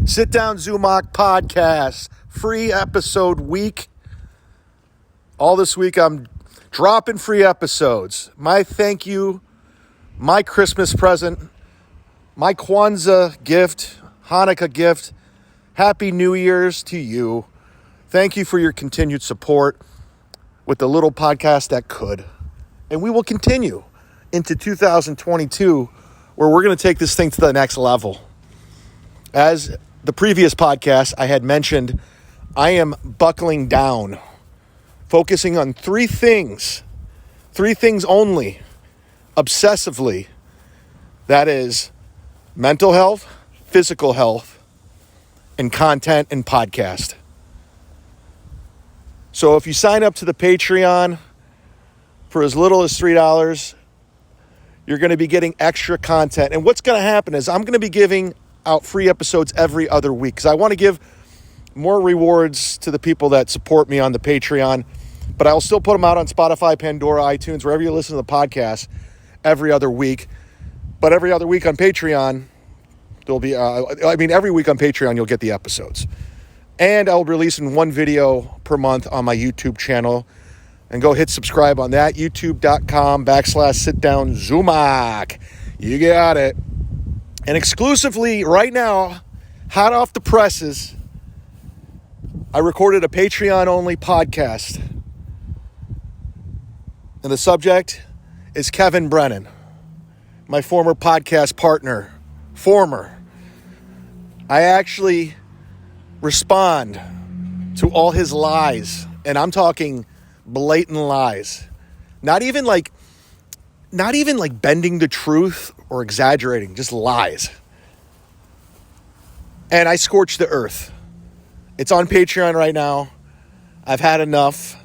Sit Down Zumock podcast, free episode week. All this week I'm dropping free episodes. My thank you, my Christmas present, my Kwanzaa gift, Hanukkah gift. Happy New Year's to you. Thank you for your continued support with the little podcast that could. And we will continue into 2022 where we're going to take this thing to the next level. As the previous podcast I had mentioned, I am buckling down, focusing on three things only, obsessively. That is mental health, physical health, and content and podcast. So if you sign up to the Patreon for as little as $3, you're going to be getting extra content. And what's going to happen is I'm going to be giving out free episodes every other week because I want to give more rewards to the people that support me on the Patreon, but I'll still put them out on Spotify, Pandora, iTunes, wherever you listen to the podcast every other week. But every other week on Patreon, there'll be, every week on Patreon, you'll get the episodes. And I'll release in one video per month on my YouTube channel. And go hit subscribe on that, youtube.com/sitdownzumock. You got it. And exclusively right now, hot off the presses, I recorded a Patreon-only podcast. And the subject is Kevin Brennan, my former podcast partner. I actually respond to all his lies, and I'm talking blatant lies. Not even like bending the truth or exaggerating, just lies. And I scorched the earth. It's on Patreon right now. I've had enough.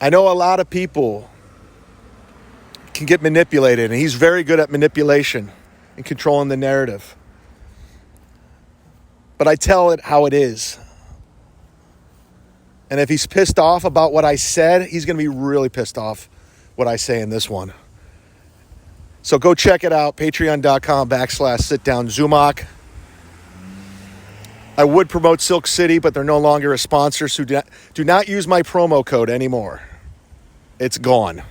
I know a lot of people can get manipulated, and he's very good at manipulation and controlling the narrative. But I tell it how it is. And if he's pissed off about what I said, he's going to be really pissed off what I say in this one. So go check it out, patreon.com/sitdownzumock. I would promote Silk City, but they're no longer a sponsor, so do not use my promo code anymore. It's gone.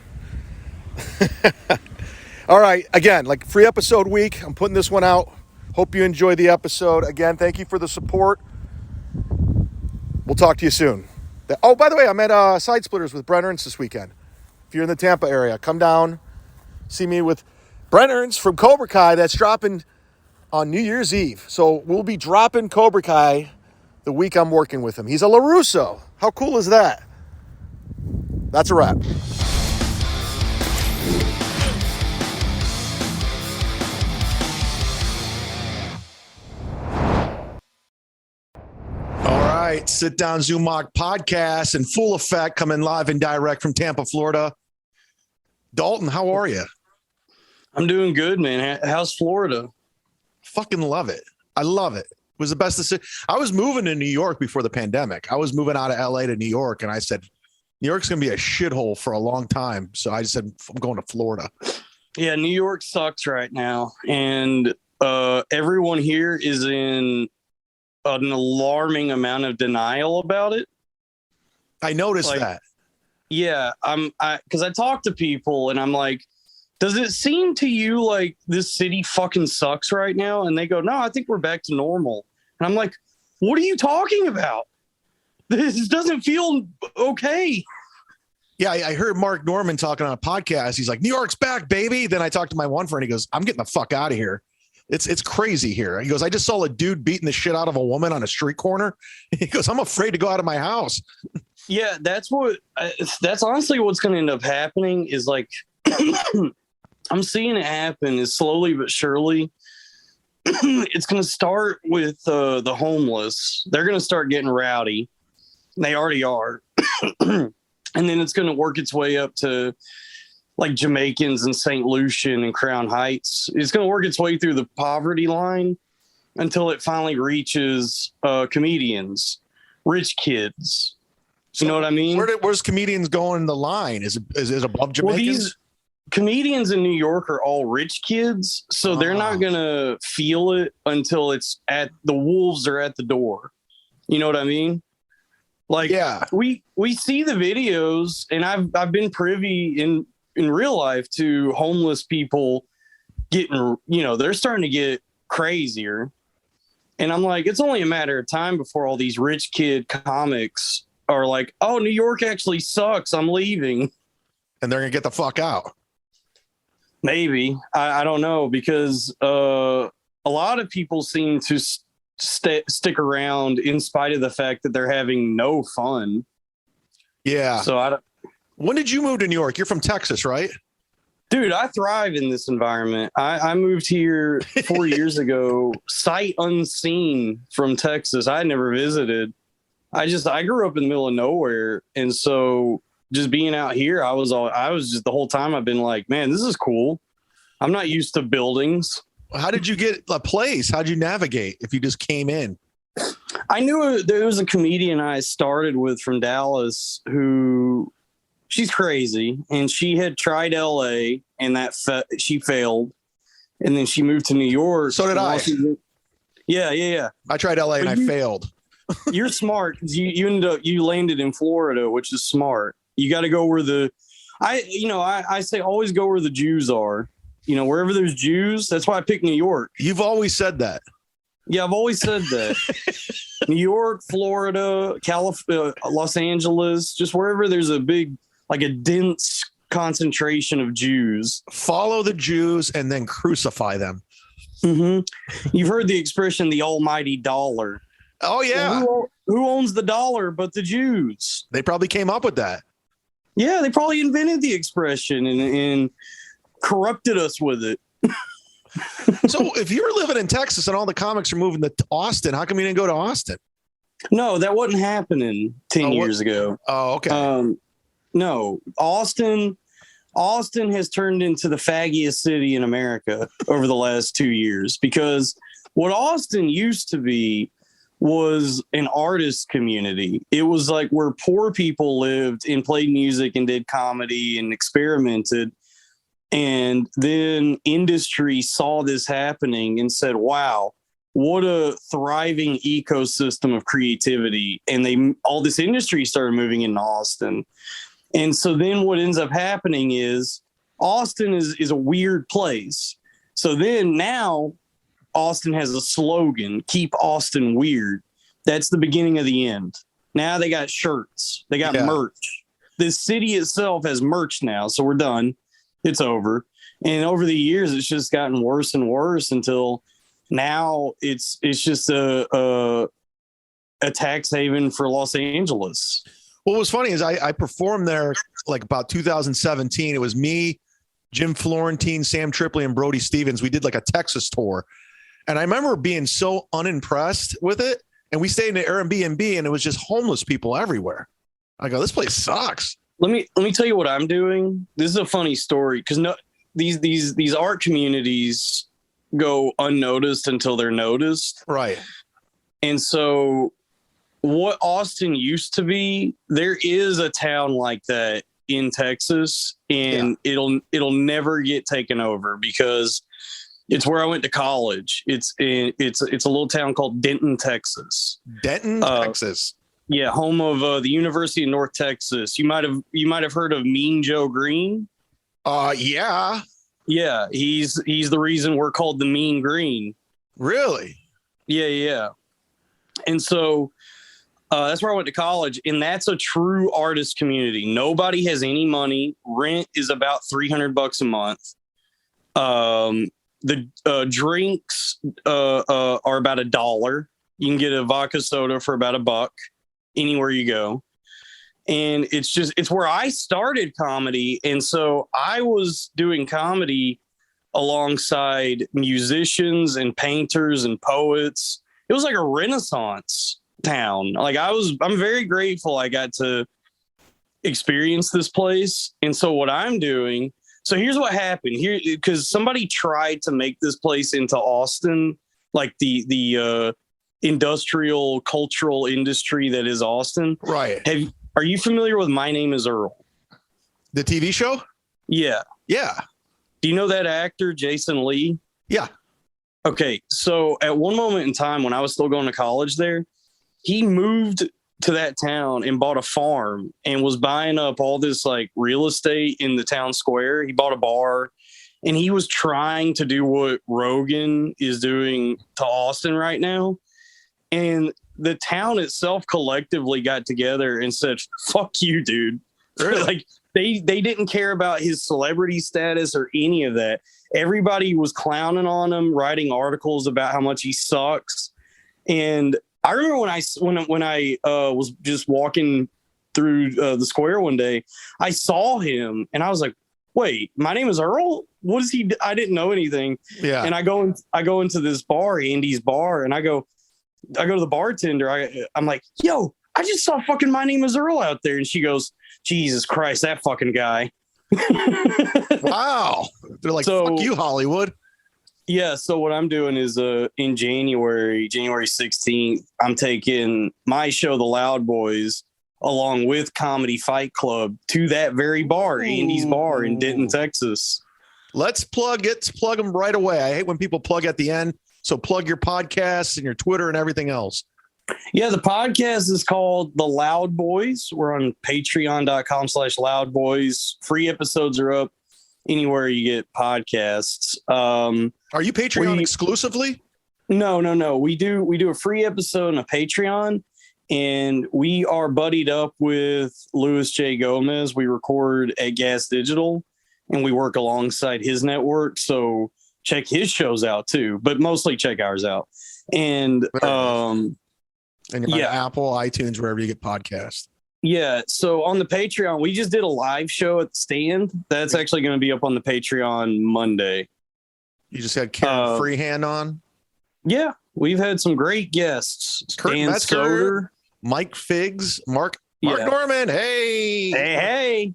All right, again, like free episode week. I'm putting this one out. Hope you enjoy the episode. Again, thank you for the support. We'll talk to you soon. Oh, by the way, I'm at Side Splitters with Brent Ernst this weekend. If you're in the Tampa area, come down, see me with Brent Ernst from Cobra Kai. That's dropping on New Year's Eve. So we'll be dropping Cobra Kai the week I'm working with him. He's a LaRusso. How cool is that? That's a wrap. All right, Sit Down Zumock podcast in full effect, coming live and direct from Tampa, Florida. Dalton, how are you? I'm doing good, man. How's Florida? Fucking love it. I love it. It was the best decision. I was moving to New York before the pandemic. I was moving out of LA to New York, and I said, New York's going to be a shithole for a long time. So I just said, I'm going to Florida. Yeah, New York sucks right now. And everyone here is in an alarming amount of denial about it. I noticed that. Yeah, because I talk to people and I'm like, does it seem to you like this city fucking sucks right now? And they go, no, I think we're back to normal. And I'm like, what are you talking about? This doesn't feel okay. Yeah, I heard Mark Norman talking on a podcast. He's like, New York's back, baby. Then I talked to my one friend. He goes, I'm getting the fuck out of here. It's crazy here. He goes, I just saw a dude beating the shit out of a woman on a street corner. He goes, I'm afraid to go out of my house. Yeah, that's honestly what's going to end up happening is like, I'm seeing it happen is slowly but surely. It's going to start with the homeless. They're going to start getting rowdy. They already are. And then it's going to work its way up to like Jamaicans in St. Lucian and Crown Heights. It's going to work its way through the poverty line until it finally reaches comedians, rich kids. You know what I mean? Where's comedians going in the line? Is it above Jamaicans? comedians in New York are all rich kids, so they're not gonna feel it until it's at the wolves are at the door. You know what I mean? Like, Yeah. we see the videos, and I've been privy in real life to homeless people getting, they're starting to get crazier. And I'm like, it's only a matter of time before all these rich kid comics are like, oh, New York actually sucks, I'm leaving. And they're going to get the fuck out. Maybe. I don't know, because a lot of people seem to stick around in spite of the fact that they're having no fun. Yeah. So when did you move to New York? You're from Texas, right? Dude, I thrive in this environment. I moved here 4 years ago, sight unseen, from Texas. I had never visited. I grew up in the middle of nowhere. And so just being out here, I was just the whole time I've been like, man, this is cool. I'm not used to buildings. How did you get a place? How'd you navigate if you just came in? I knew there was a comedian I started with from Dallas who, she's crazy, and she had tried LA, and she failed, and then she moved to New York. So did I. Yeah. I tried LA and I failed. You're smart, because you landed in Florida, which is smart. You got to go where I say always go where the Jews are. Wherever there's Jews, that's why I picked New York. You've always said that. Yeah, I've always said that. New York, Florida, California, Los Angeles, just wherever there's a dense concentration of Jews. Follow the Jews and then crucify them. Mm-hmm. You've heard the expression, the almighty dollar. Oh, yeah. Well, who owns the dollar but the Jews? They probably came up with that. Yeah, they probably invented the expression and corrupted us with it. So if you were living in Texas and all the comics are moving to Austin, how come you didn't go to Austin? No, that wasn't happening 10 years ago. Oh, okay. No, Austin has turned into the faggiest city in America over the last 2 years, because what Austin used to be was an artist community. It was like where poor people lived and played music and did comedy and experimented. And then industry saw this happening and said, wow, what a thriving ecosystem of creativity. And all this industry started moving into Austin. And so then what ends up happening is Austin is a weird place. So then now Austin has a slogan, keep Austin weird. That's the beginning of the end. Now they got shirts. They got merch. The city itself has merch now. So we're done. It's over. And over the years, it's just gotten worse and worse until now it's just a tax haven for Los Angeles. What was funny is I performed there like about 2017. It was me, Jim Florentine, Sam Tripoli, and Brody Stevens. We did like a Texas tour. And I remember being so unimpressed with it. And we stayed in an Airbnb and it was just homeless people everywhere. I go, this place sucks. Let me tell you what I'm doing. This is a funny story, because these art communities go unnoticed until they're noticed. Right. And so what Austin used to be, there is a town like that in Texas, and it'll never get taken over because it's where I went to college. It's a little town called Denton, Texas. Denton, Texas. Yeah, home of the University of North Texas. You might have heard of Mean Joe Green. Yeah. Yeah, he's the reason we're called the Mean Green. Really? Yeah. And so that's where I went to college, and that's a true artist community. Nobody has any money. Rent is about $300 a month. The drinks are about $1. You can get a vodka soda for about $1 anywhere you go. And it's where I started comedy. And so I was doing comedy alongside musicians and painters and poets. It was like a Renaissance town. I'm very grateful I got to experience this place. And so what I'm doing, so here's what happened here, because somebody tried to make this place into Austin, like the industrial cultural industry that is Austin. Right. Are you familiar with My Name is Earl? The TV show? Yeah. Yeah. Do you know that actor, Jason Lee? Yeah. Okay. So at one moment in time when I was still going to college there, he moved to that town and bought a farm and was buying up all this like real estate in the town square. He bought a bar and he was trying to do what Rogan is doing to Austin right now. And the town itself collectively got together and said, fuck you, dude. Really? Like they didn't care about his celebrity status or any of that. Everybody was clowning on him, writing articles about how much he sucks. And I remember when I was just walking through the square one day, I saw him and I was like, wait, my name is Earl? What is he? I didn't know anything. Yeah. And I go into this bar, Andy's bar, and I go to the bartender. I'm like, yo, I just saw fucking My Name is Earl out there. And she goes, Jesus Christ, that fucking guy. Wow. They're like, So, fuck you, Hollywood. Yeah. So what I'm doing is in January 16th, I'm taking my show, The Loud Boys, along with Comedy Fight Club to that very bar, Andy's bar in Denton, Texas. Let's plug them right away. I hate when people plug at the end. So plug your podcasts and your Twitter and everything else. Yeah, the podcast is called The Loud Boys. We're on patreon.com/loudboys. Free episodes are up anywhere you get podcasts. Are you Patreon exclusively? No. We do a free episode on a Patreon, and we are buddied up with Louis J. Gomez. We record at Gas Digital, and we work alongside his network. So check his shows out too, but mostly check ours out. And And you're on Apple, iTunes, wherever you get podcasts. Yeah. So on the Patreon, we just did a live show at the stand. That's actually going to be up on the Patreon Monday. You just had Karen Freehand on? Yeah. We've had some great guests. Kurt Dan Metzger, Soder, Mike Figs, Mark Norman. Hey.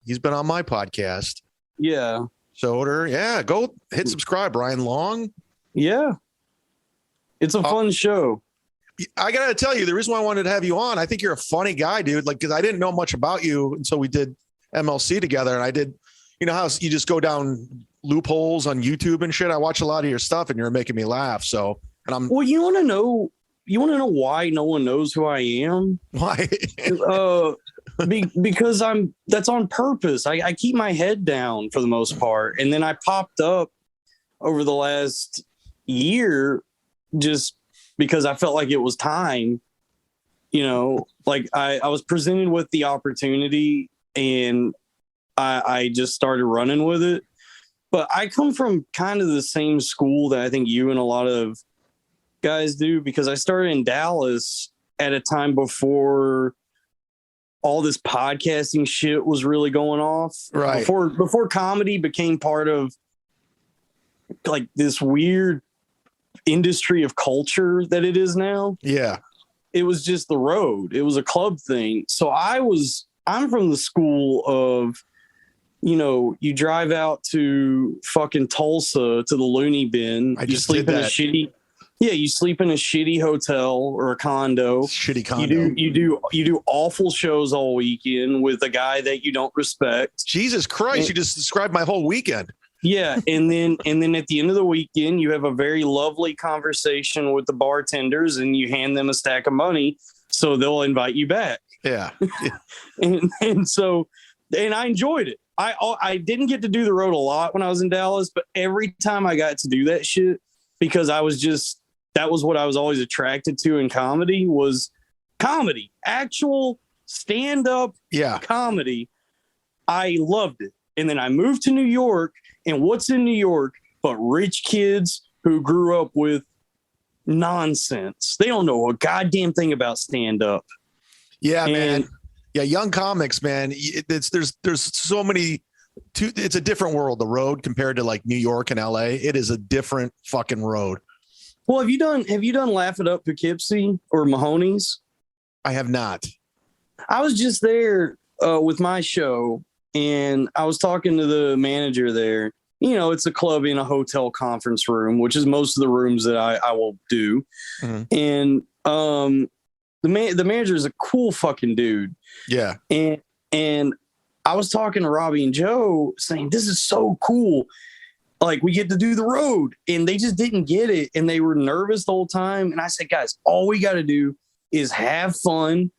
He's been on my podcast. Yeah. Soder. Yeah. Go hit subscribe. Brian Long. Yeah. It's a fun show. I got to tell you, the reason why I wanted to have you on, I think you're a funny guy, dude. Like, because I didn't know much about you until we did MLC together. And I did, you know how you just go down loopholes on YouTube and shit. I watch a lot of your stuff and you're making me laugh. So, and I'm. Well, you want to know why no one knows who I am? Why? Because that's on purpose. I keep my head down for the most part. And then I popped up over the last year just because I felt like it was time, like I was presented with the opportunity and I just started running with it. But I come from kind of the same school that I think you and a lot of guys do, because I started in Dallas at a time before all this podcasting shit was really going off. Right. Before comedy became part of like this weird industry of culture that it is now. Yeah. It was just the road. It was a club thing. So I'm from the school of, you drive out to fucking Tulsa to the loony bin. You sleep in a shitty hotel or a condo. Shitty condo. You do awful shows all weekend with a guy that you don't respect. Jesus Christ, you just described my whole weekend. Yeah, and then at the end of the weekend, you have a very lovely conversation with the bartenders, and you hand them a stack of money, so they'll invite you back. Yeah, and I enjoyed it. I didn't get to do the road a lot when I was in Dallas, but every time I got to do that shit, because that was what I was always attracted to in comedy, was comedy, actual stand-up comedy. I loved it. And then I moved to New York, and what's in New York but rich kids who grew up with nonsense? They don't know a goddamn thing about stand-up. Yeah, man. Yeah, young comics, man. There's so many. It's a different world, the road, compared to like New York and LA. It is a different fucking road. Well, have you done Laugh It Up Poughkeepsie or Mahoney's? I have not. I was just there with my show, and I was talking to the manager there. It's a club in a hotel conference room, which is most of the rooms that I will do. Mm-hmm. And the manager is a cool fucking dude. Yeah. And I was talking to Robbie and Joe saying, this is so cool. Like, we get to do the road, and they just didn't get it. And they were nervous the whole time. And I said, guys, all we got to do is have fun,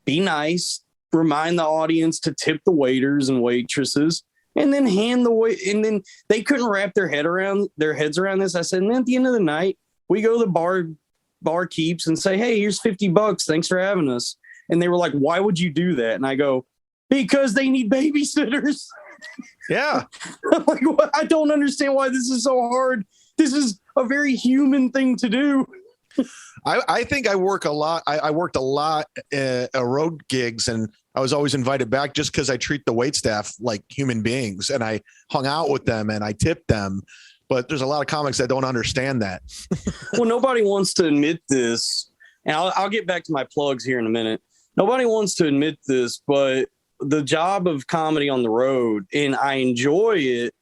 be nice, remind the audience to tip the waiters and waitresses, and then hand the way. And then they couldn't wrap their heads around this. I said, and then at the end of the night, we go to the bar keeps and say, hey, here's $50. Thanks for having us. And they were like, why would you do that? And I go, because they need babysitters. Yeah. I'm like, well, I don't understand why this is so hard. This is a very human thing to do. I think I work a lot. I worked a lot at road gigs, and I was always invited back just because I treat the wait staff like human beings, and I hung out with them and I tipped them. But there's a lot of comics that don't understand that. Well, nobody wants to admit this, and I'll get back to my plugs here in a minute. Nobody wants to admit this, but the job of comedy on the road, and I enjoy it,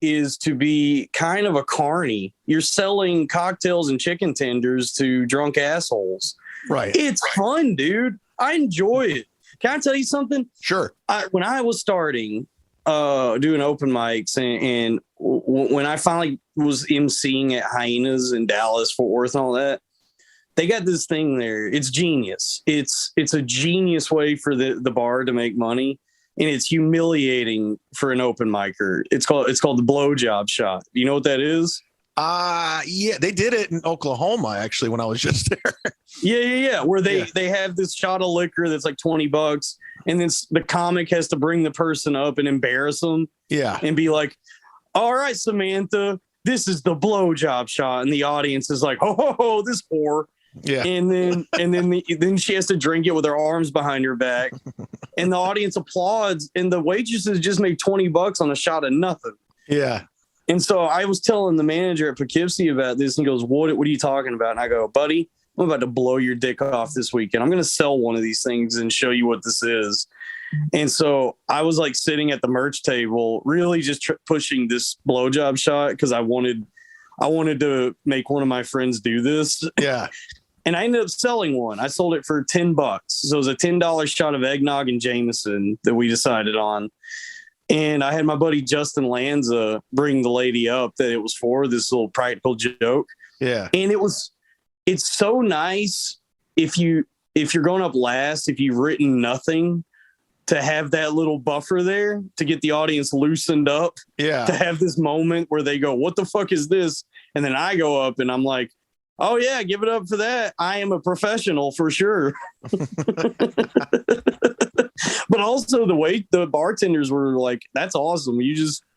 is to be kind of a carny. You're selling cocktails and chicken tenders to drunk assholes. Right. It's fun, dude. I enjoy it. Can I tell you something? Sure. When I was starting doing open mics, and when I finally was emceeing at Hyenas in Dallas, Fort Worth, and all that, they got this thing there. It's genius. It's a genius way for the bar to make money, and it's humiliating for an open micer. It's called the blowjob shot. You know what that is? Yeah, they did it in Oklahoma actually when I was just there. Yeah. Where they have this shot of liquor that's like $20, and then the comic has to bring the person up and embarrass them. Yeah, and be like, "All right, Samantha, this is the blowjob shot," and the audience is like, "Oh, this whore." Yeah, and then she has to drink it with her arms behind her back, and the audience applauds, and the waitresses just make $20 on a shot of nothing. Yeah, and so I was telling the manager at Poughkeepsie about this, and he goes, "What are you talking about?" And I go, "Buddy, I'm about to blow your dick off this weekend. I'm going to sell one of these things and show you what this is." And so I was like sitting at the merch table, really just pushing this blowjob shot because I wanted to make one of my friends do this. Yeah. And I ended up selling one. I sold it for $10. So it was a $10 shot of eggnog and Jameson that we decided on. And I had my buddy Justin Lanza bring the lady up that it was for, this little practical joke. Yeah. And it's so nice if you're going up last, if you've written nothing, to have that little buffer there to get the audience loosened up. Yeah. To have this moment where they go, "What the fuck is this?" And then I go up and I'm like, "Oh yeah, give it up for that. I am a professional for sure." But also the bartenders were like, "That's awesome.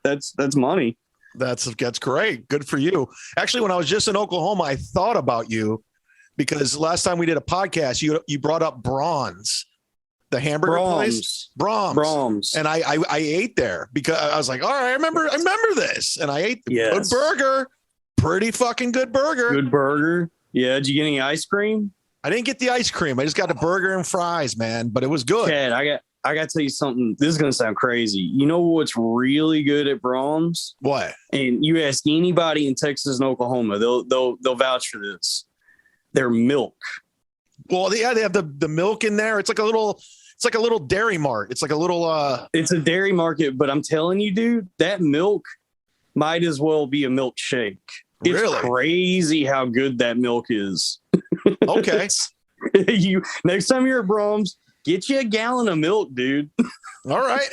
That's money." That's great. Good for you. Actually, when I was just in Oklahoma, I thought about you because last time we did a podcast, you brought up Bronze, the hamburger place. Brahms. And I ate there because I was like, all right, I remember this. And I ate the good burger. Pretty fucking good burger. Good burger. Yeah. Did you get any ice cream? I didn't get the ice cream. I just got a burger and fries, man. But it was good. Chad, I got to tell you something. This is going to sound crazy. You know what's really good at Brahms? What? And you ask anybody in Texas and Oklahoma, they'll vouch for this. Their milk. Well, yeah, they have the milk in there. It's like a little dairy mart. It's like a little it's a dairy market, but I'm telling you, dude, that milk might as well be a milkshake. It's really crazy how good that milk is. Okay. Next time you're at Brahms, get you a gallon of milk, dude. All right.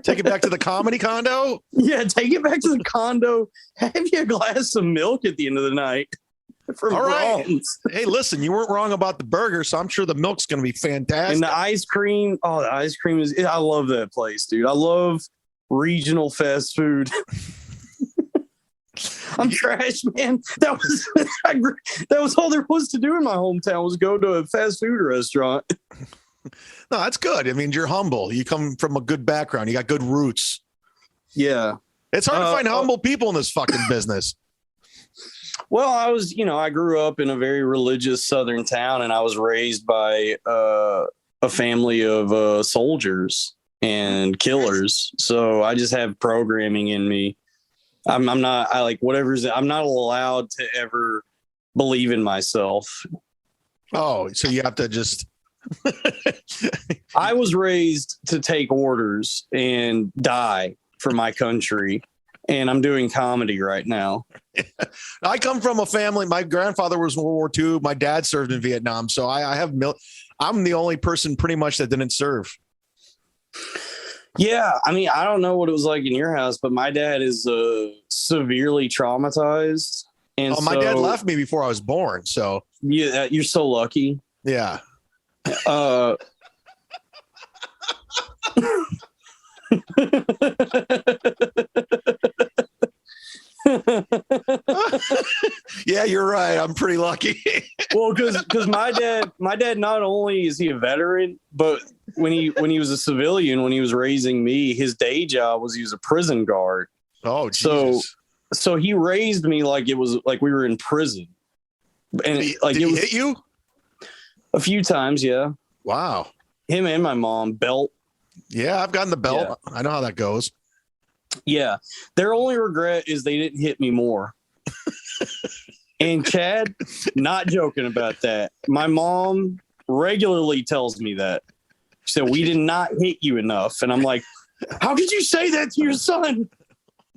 Take it back to the comedy condo. Yeah, take it back to the condo. Have you a glass of milk at the end of the night. All right. Hey, listen, you weren't wrong about the burger, so I'm sure the milk's going to be fantastic. And the ice cream. Oh, the ice cream I love that place, dude. I love regional fast food. I'm trash, man. That was all there was to do in my hometown was go to a fast food restaurant. No, that's good. I mean, you're humble. You come from a good background. You got good roots. Yeah. It's hard to find humble people in this fucking business. Well, I grew up in a very religious Southern town, and I was raised by a family of soldiers and killers. So I just have programming in me. I'm not allowed to ever believe in myself. Oh, so you have to just I was raised to take orders and die for my country, and I'm doing comedy right now. I come from a family. My grandfather was in World War II. My dad served in Vietnam. So I'm the only person pretty much that didn't serve. Yeah, I mean, I don't know what it was like in your house, but my dad is severely traumatized. And my dad left me before I was born. So yeah, you're so lucky. Yeah. Yeah, you're right. I'm pretty lucky. Well, because my dad not only is he a veteran, but when he was a civilian, when he was raising me, his day job was he was a prison guard. Oh, Jesus. So he raised me like it was like we were in prison. And did he hit you? A few times, yeah. Wow. Him and my mom, belt. Yeah, I've gotten the belt. Yeah. I know how that goes. Yeah. Their only regret is they didn't hit me more. And Chad, not joking about that. My mom regularly tells me that. She said, we did not hit you enough. And I'm like, how could you say that to your son?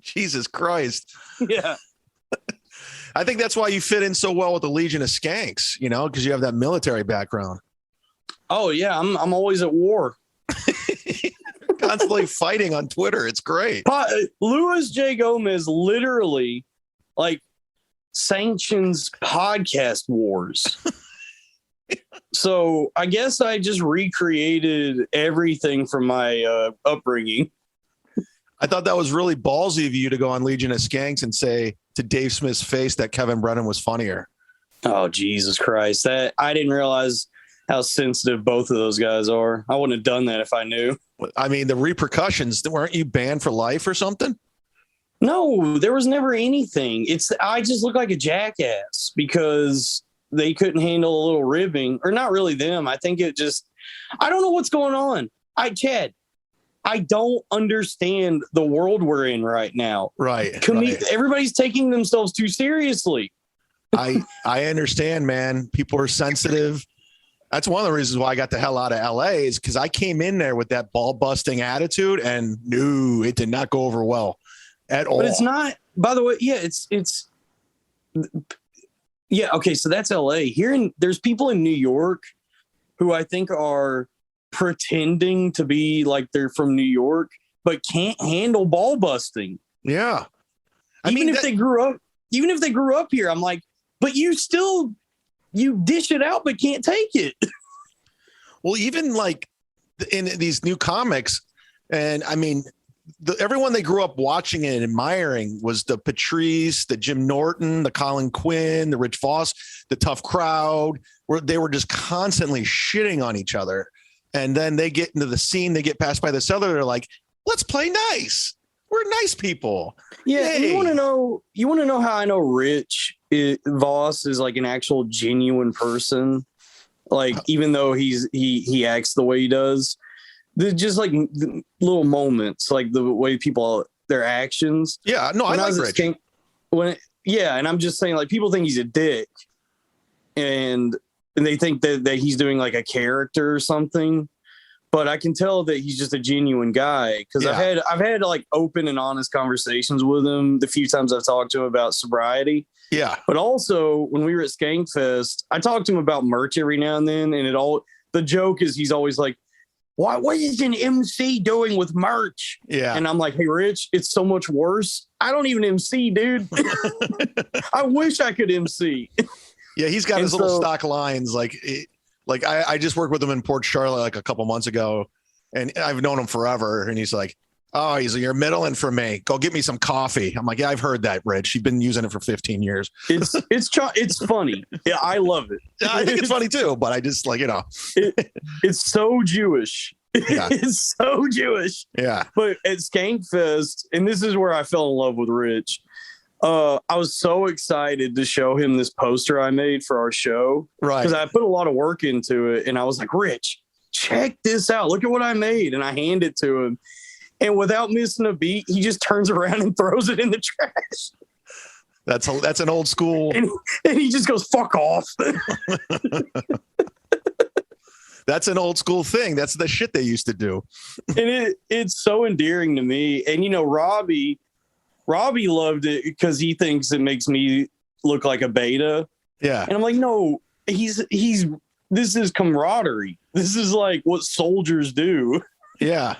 Jesus Christ. Yeah. I think that's why you fit in so well with the Legion of Skanks, because you have that military background. Oh, yeah. I'm always at war. Constantly fighting on Twitter. It's great. Luis J. Gomez literally sanctions podcast wars. So I guess I just recreated everything from my upbringing. I thought that was really ballsy of you to go on Legion of Skanks and say to Dave Smith's face that Kevin Brennan was funnier. Oh, Jesus Christ. I didn't realize how sensitive both of those guys are. I wouldn't have done that if I knew. I mean, the repercussions, weren't you banned for life or something? No, there was never anything. I just look like a jackass because they couldn't handle a little ribbing, or not really them. I think I don't know what's going on. Chad, I don't understand the world we're in right now. Right. Everybody's taking themselves too seriously. I understand, man. People are sensitive. That's one of the reasons why I got the hell out of LA is because I came in there with that ball busting attitude and no, it did not go over well at all. But it's not, by the way. Yeah, yeah. Okay. So that's LA. There's people in New York who I think are pretending to be like they're from New York, but can't handle ball busting. Yeah. Even if they grew up here, I'm like, but you dish it out, but can't take it. Well, even like in these new comics, and I mean, everyone they grew up watching and admiring was the Patrice, the Jim Norton, the Colin Quinn, the Rich Voss, the Tough Crowd, where they were just constantly shitting on each other. And then they get into the scene, they get passed by this other, they're like, let's play nice. We're nice people. Yeah. And you want to know how I know Rich Voss is like an actual genuine person. Like, even though he acts the way he does, just like little moments, like the way their actions. Yeah, no, I like Rich. And I'm just saying, like, people think he's a dick, and they think that he's doing like a character or something. But I can tell that he's just a genuine guy because I've had like open and honest conversations with him the few times I've talked to him about sobriety. Yeah. But also when we were at Skankfest, I talked to him about merch every now and then, and the joke is he's always like, what is an MC doing with merch? Yeah. And I'm like, hey, Rich, it's so much worse. I don't even MC, dude. I wish I could MC. Yeah, he's got his little stock lines like I just worked with him in Port Charlotte like a couple months ago, and I've known him forever. And he's like, oh, you're middling for me. Go get me some coffee. I'm like, yeah, I've heard that, Rich. You've been using it for 15 years. It's funny. Yeah, I love it. I think it's funny too, but I just it's so Jewish. Yeah. It's so Jewish. Yeah. But at Skankfest, and this is where I fell in love with Rich. I was so excited to show him this poster I made for our show. Right. Because I put a lot of work into it. And I was like, Rich, check this out. Look at what I made. And I hand it to him. And without missing a beat, he just turns around and throws it in the trash. That's an old school. And he just goes, fuck off. That's an old school thing. That's the shit they used to do. And it's so endearing to me. And Robbie loved it because he thinks it makes me look like a beta. Yeah. And I'm like, no, this is camaraderie. This is like what soldiers do. Yeah.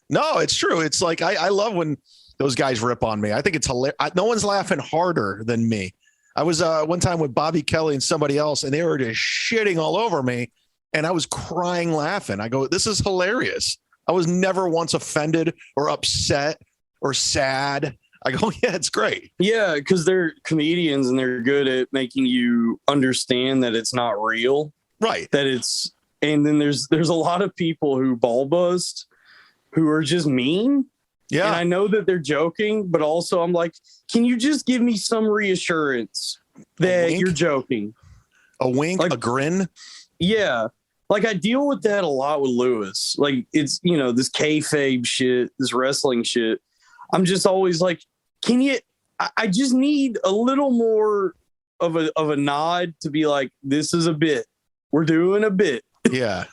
No, it's true. It's like, I love when those guys rip on me. I think it's hilarious. No one's laughing harder than me. I was one time with Bobby Kelly and somebody else, and they were just shitting all over me. And I was crying laughing. I go, this is hilarious. I was never once offended or upset or sad. I go, yeah, it's great. Yeah, because they're comedians and they're good at making you understand that it's not real. Right. And then there's a lot of people who ball bust who are just mean. Yeah. And I know that they're joking, but also I'm like, can you just give me some reassurance that you're joking? A wink, like, a grin. Yeah. Like I deal with that a lot with Lewis. Like it's, this kayfabe shit, this wrestling shit. I'm just always like, I just need a little more of a nod to be like, this is a bit. We're doing a bit. Yeah.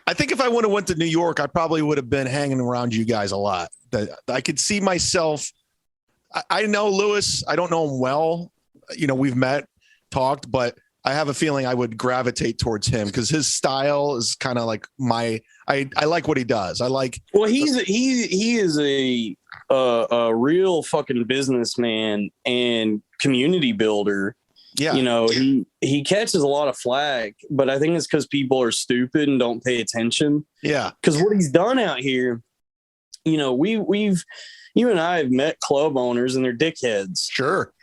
I think if I would have went to New York, I probably would have been hanging around you guys a lot. I could see myself. I know Lewis. I don't know him well. We've met, talked, but I have a feeling I would gravitate towards him because his style is kind of like I like what he does. Well, he is a real fucking businessman and community builder. Yeah. He catches a lot of flack, but I think it's because people are stupid and don't pay attention. Yeah. Because what he's done out here, you and I have met club owners and they're dickheads. Sure.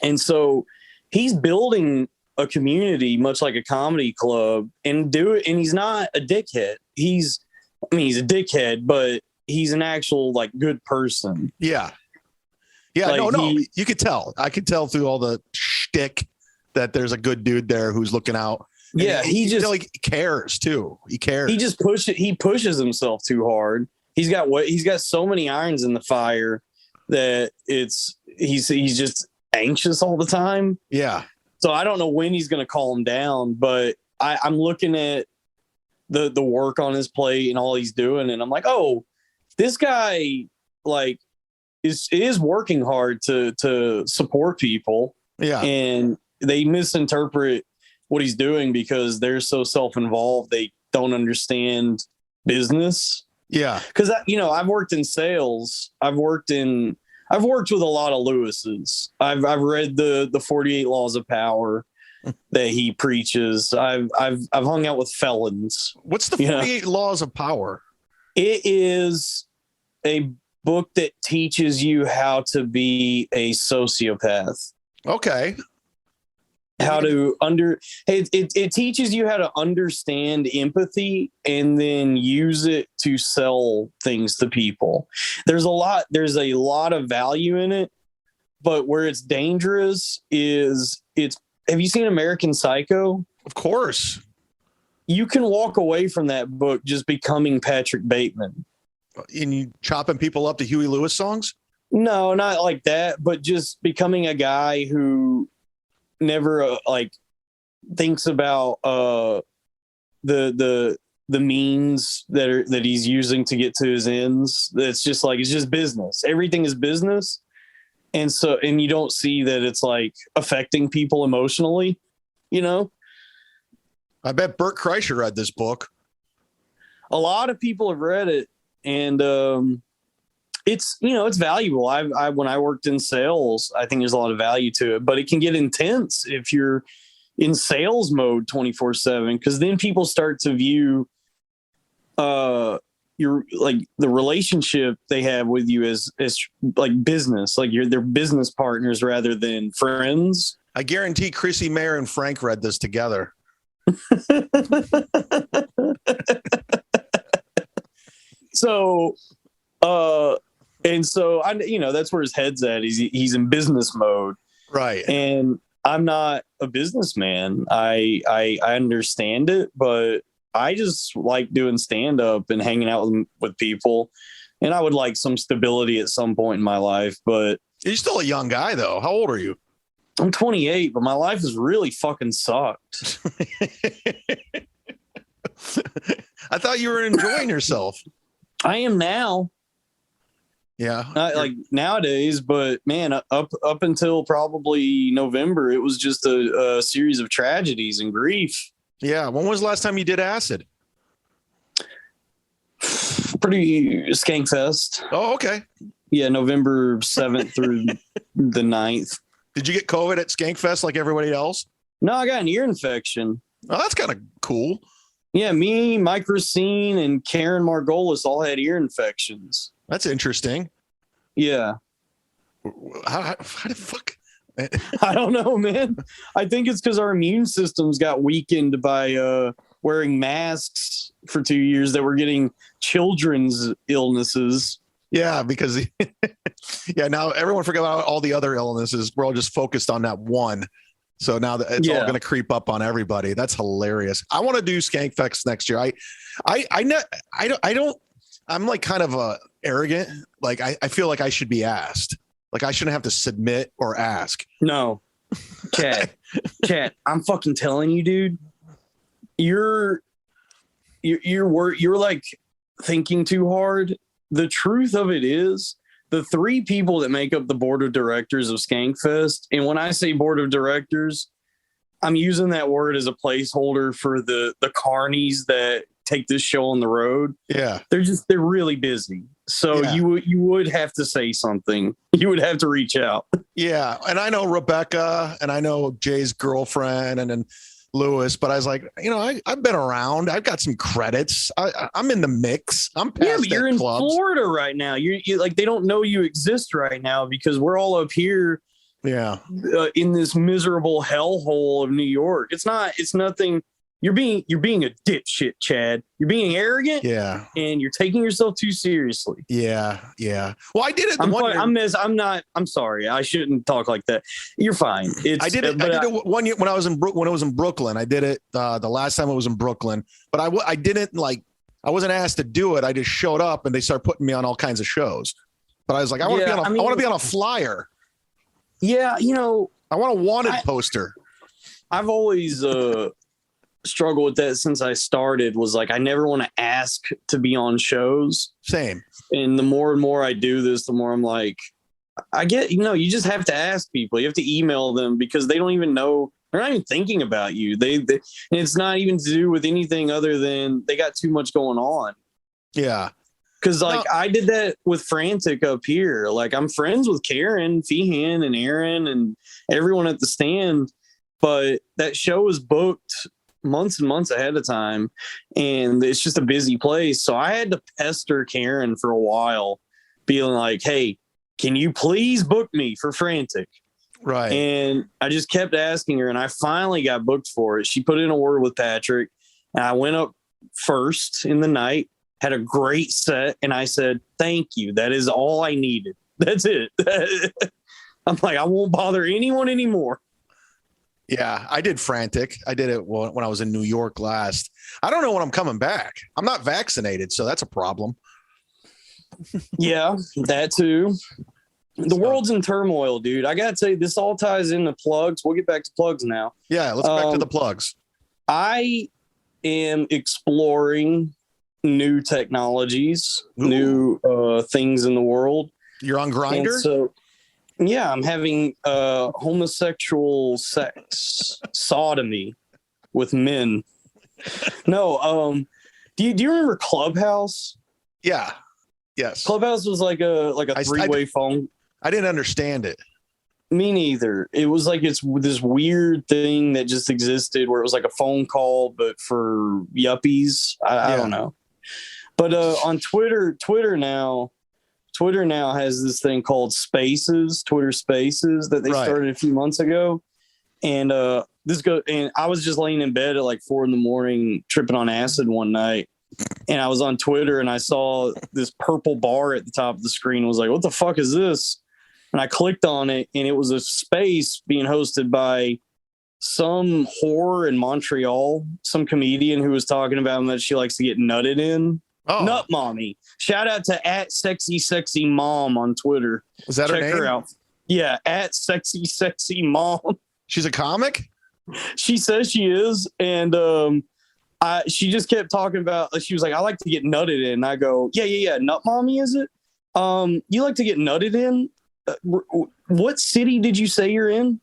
And so he's building a community, much like a comedy club, and he's not a dickhead. He's a dickhead, but he's an actual like good person. Yeah. Yeah. No. You could tell. I could tell through all the shtick that there's a good dude there who's looking out. And yeah. He cares too. He cares. He pushes himself too hard. He's got so many irons in the fire that he's just anxious all the time. Yeah. So I don't know when he's going to calm down, but I'm looking at the work on his plate and all he's doing. And I'm like, oh, this guy like is working hard to support people. Yeah. And they misinterpret what he's doing because they're so self-involved. They don't understand business. Yeah. Cause I've worked in sales. I've worked with a lot of Lewis's. I've read the 48 Laws of Power that he preaches. I've hung out with felons. What's the 48 Laws of Power? It is a book that teaches you how to be a sociopath. Okay. It teaches you how to understand empathy and then use it to sell things to people. There's a lot of value in it, but where it's dangerous have you seen American Psycho? Of course. You can walk away from that book just becoming Patrick Bateman. And you chopping people up to Huey Lewis songs? No, not like that, but just becoming a guy who never thinks about the means that he's using to get to his ends. That's just it's just business. Everything is business. And you don't see that it's like affecting people emotionally, I bet Bert Kreischer read this book. A lot of people have read it, and it's valuable. When I worked in sales, I think there's a lot of value to it, but it can get intense if you're in sales mode 24/7, because then people start to view your the relationship they have with you as like business, like they're business partners rather than friends. I guarantee Chrissy Mayer and Frank read this together. So that's where his head's at. He's in business mode. Right. And I'm not a businessman. I understand it, but I just like doing stand up and hanging out with people. And I would like some stability at some point in my life, but you're still a young guy though. How old are you? I'm 28, but my life has really fucking sucked. I thought you were enjoying yourself. I am now. Yeah. Not like nowadays, but man, up until probably November, it was just a series of tragedies and grief. Yeah. When was the last time you did acid? Pretty skank fest. Oh, okay. Yeah, November 7th through the 9th. Did you get COVID at Skankfest like everybody else? No, I got an ear infection. Oh, that's kind of cool. Yeah, me, Mike Racine, and Karen Margolis all had ear infections. That's interesting. Yeah. How the fuck? I don't know, man. I think it's because our immune systems got weakened by wearing masks for 2 years that were getting children's illnesses. Yeah, because now everyone forgot about all the other illnesses. We're all just focused on that one. So now that it's all going to creep up on everybody. That's hilarious. I want to do Skankfest next year. I'm like kind of arrogant. Like I feel like I should be asked. Like I shouldn't have to submit or ask. No, Chad, I'm fucking telling you, dude. You're like thinking too hard. The truth of it is, the three people that make up the board of directors of Skankfest, and when I say board of directors, I'm using that word as a placeholder for the carnies that take this show on the road. Yeah. They're really busy. So you would have to say something. You would have to reach out. Yeah. And I know Rebecca and I know Jay's girlfriend and then Lewis, but I was like, I've been around. I've got some credits. I'm in the mix. I'm past but you're in clubs. Florida right now. You like they don't know you exist right now because we're all up here. Yeah, in this miserable hellhole of New York. It's nothing. You're being a dipshit, Chad. You're being arrogant. Yeah, and you're taking yourself too seriously. Yeah. Well, I did it. I'm sorry. I shouldn't talk like that. You're fine. I did it 1 year when I was in when it was in Brooklyn. I did it the last time it was in Brooklyn, but I didn't like. I wasn't asked to do it. I just showed up and they started putting me on all kinds of shows. But I was like, I want to be on a flyer. Yeah, I want a wanted poster. I've always struggled with that since I started. Was like I never want to ask to be on shows. Same. And the more and more I do this, the more I'm like, I get. You just have to ask people. You have to email them because they don't even know. They're not even thinking about you. They and it's not even to do with anything other than they got too much going on. Yeah. Because I did that with Frantic up here. Like I'm friends with Karen Feehan and Aaron and everyone at the stand, but that show was booked months and months ahead of time, and it's just a busy place. So I had to pester Karen for a while, being like, "Hey, can you please book me for Frantic?" Right. And I just kept asking her, and I finally got booked for it. She put in a word with Patrick, and I went up first in the night. Had a great set, and I said, "Thank you. That is all I needed. That's it." I'm like, I won't bother anyone anymore. Yeah, I did Frantic. I did it when I was in New York last. I don't know when I'm coming back. I'm not vaccinated, so that's a problem. Yeah, that too. The world's in turmoil, dude. I got to tell you, this all ties into plugs. We'll get back to plugs now. Yeah, let's back to the plugs. I am exploring new technologies, new things in the world. You're on Grindr? And so, yeah, I'm having homosexual sex sodomy with men. No, do you remember Clubhouse? Yeah. Yes. Clubhouse was like a three-way phone. I didn't understand it. Me neither. It was like it's this weird thing that just existed where it was like a phone call, but for yuppies. I don't know. But on Twitter now has this thing called Spaces, Twitter Spaces, that they started a few months ago. And and I was just laying in bed at like 4 a.m, tripping on acid one night. And I was on Twitter and I saw this purple bar at the top of the screen. I was like, what the fuck is this? And I clicked on it, and it was a space being hosted by some whore in Montreal, some comedian who was talking about that she likes to get nutted in. Oh. Nut mommy. Shout out to @sexy on Twitter. Is that her name? Check her out. Yeah, @sexy mom. She's a comic? She says she is. And She just kept talking about, she was like, I like to get nutted in. And I go, yeah. Nut mommy, is it? You like to get nutted in? What city did you say you're in?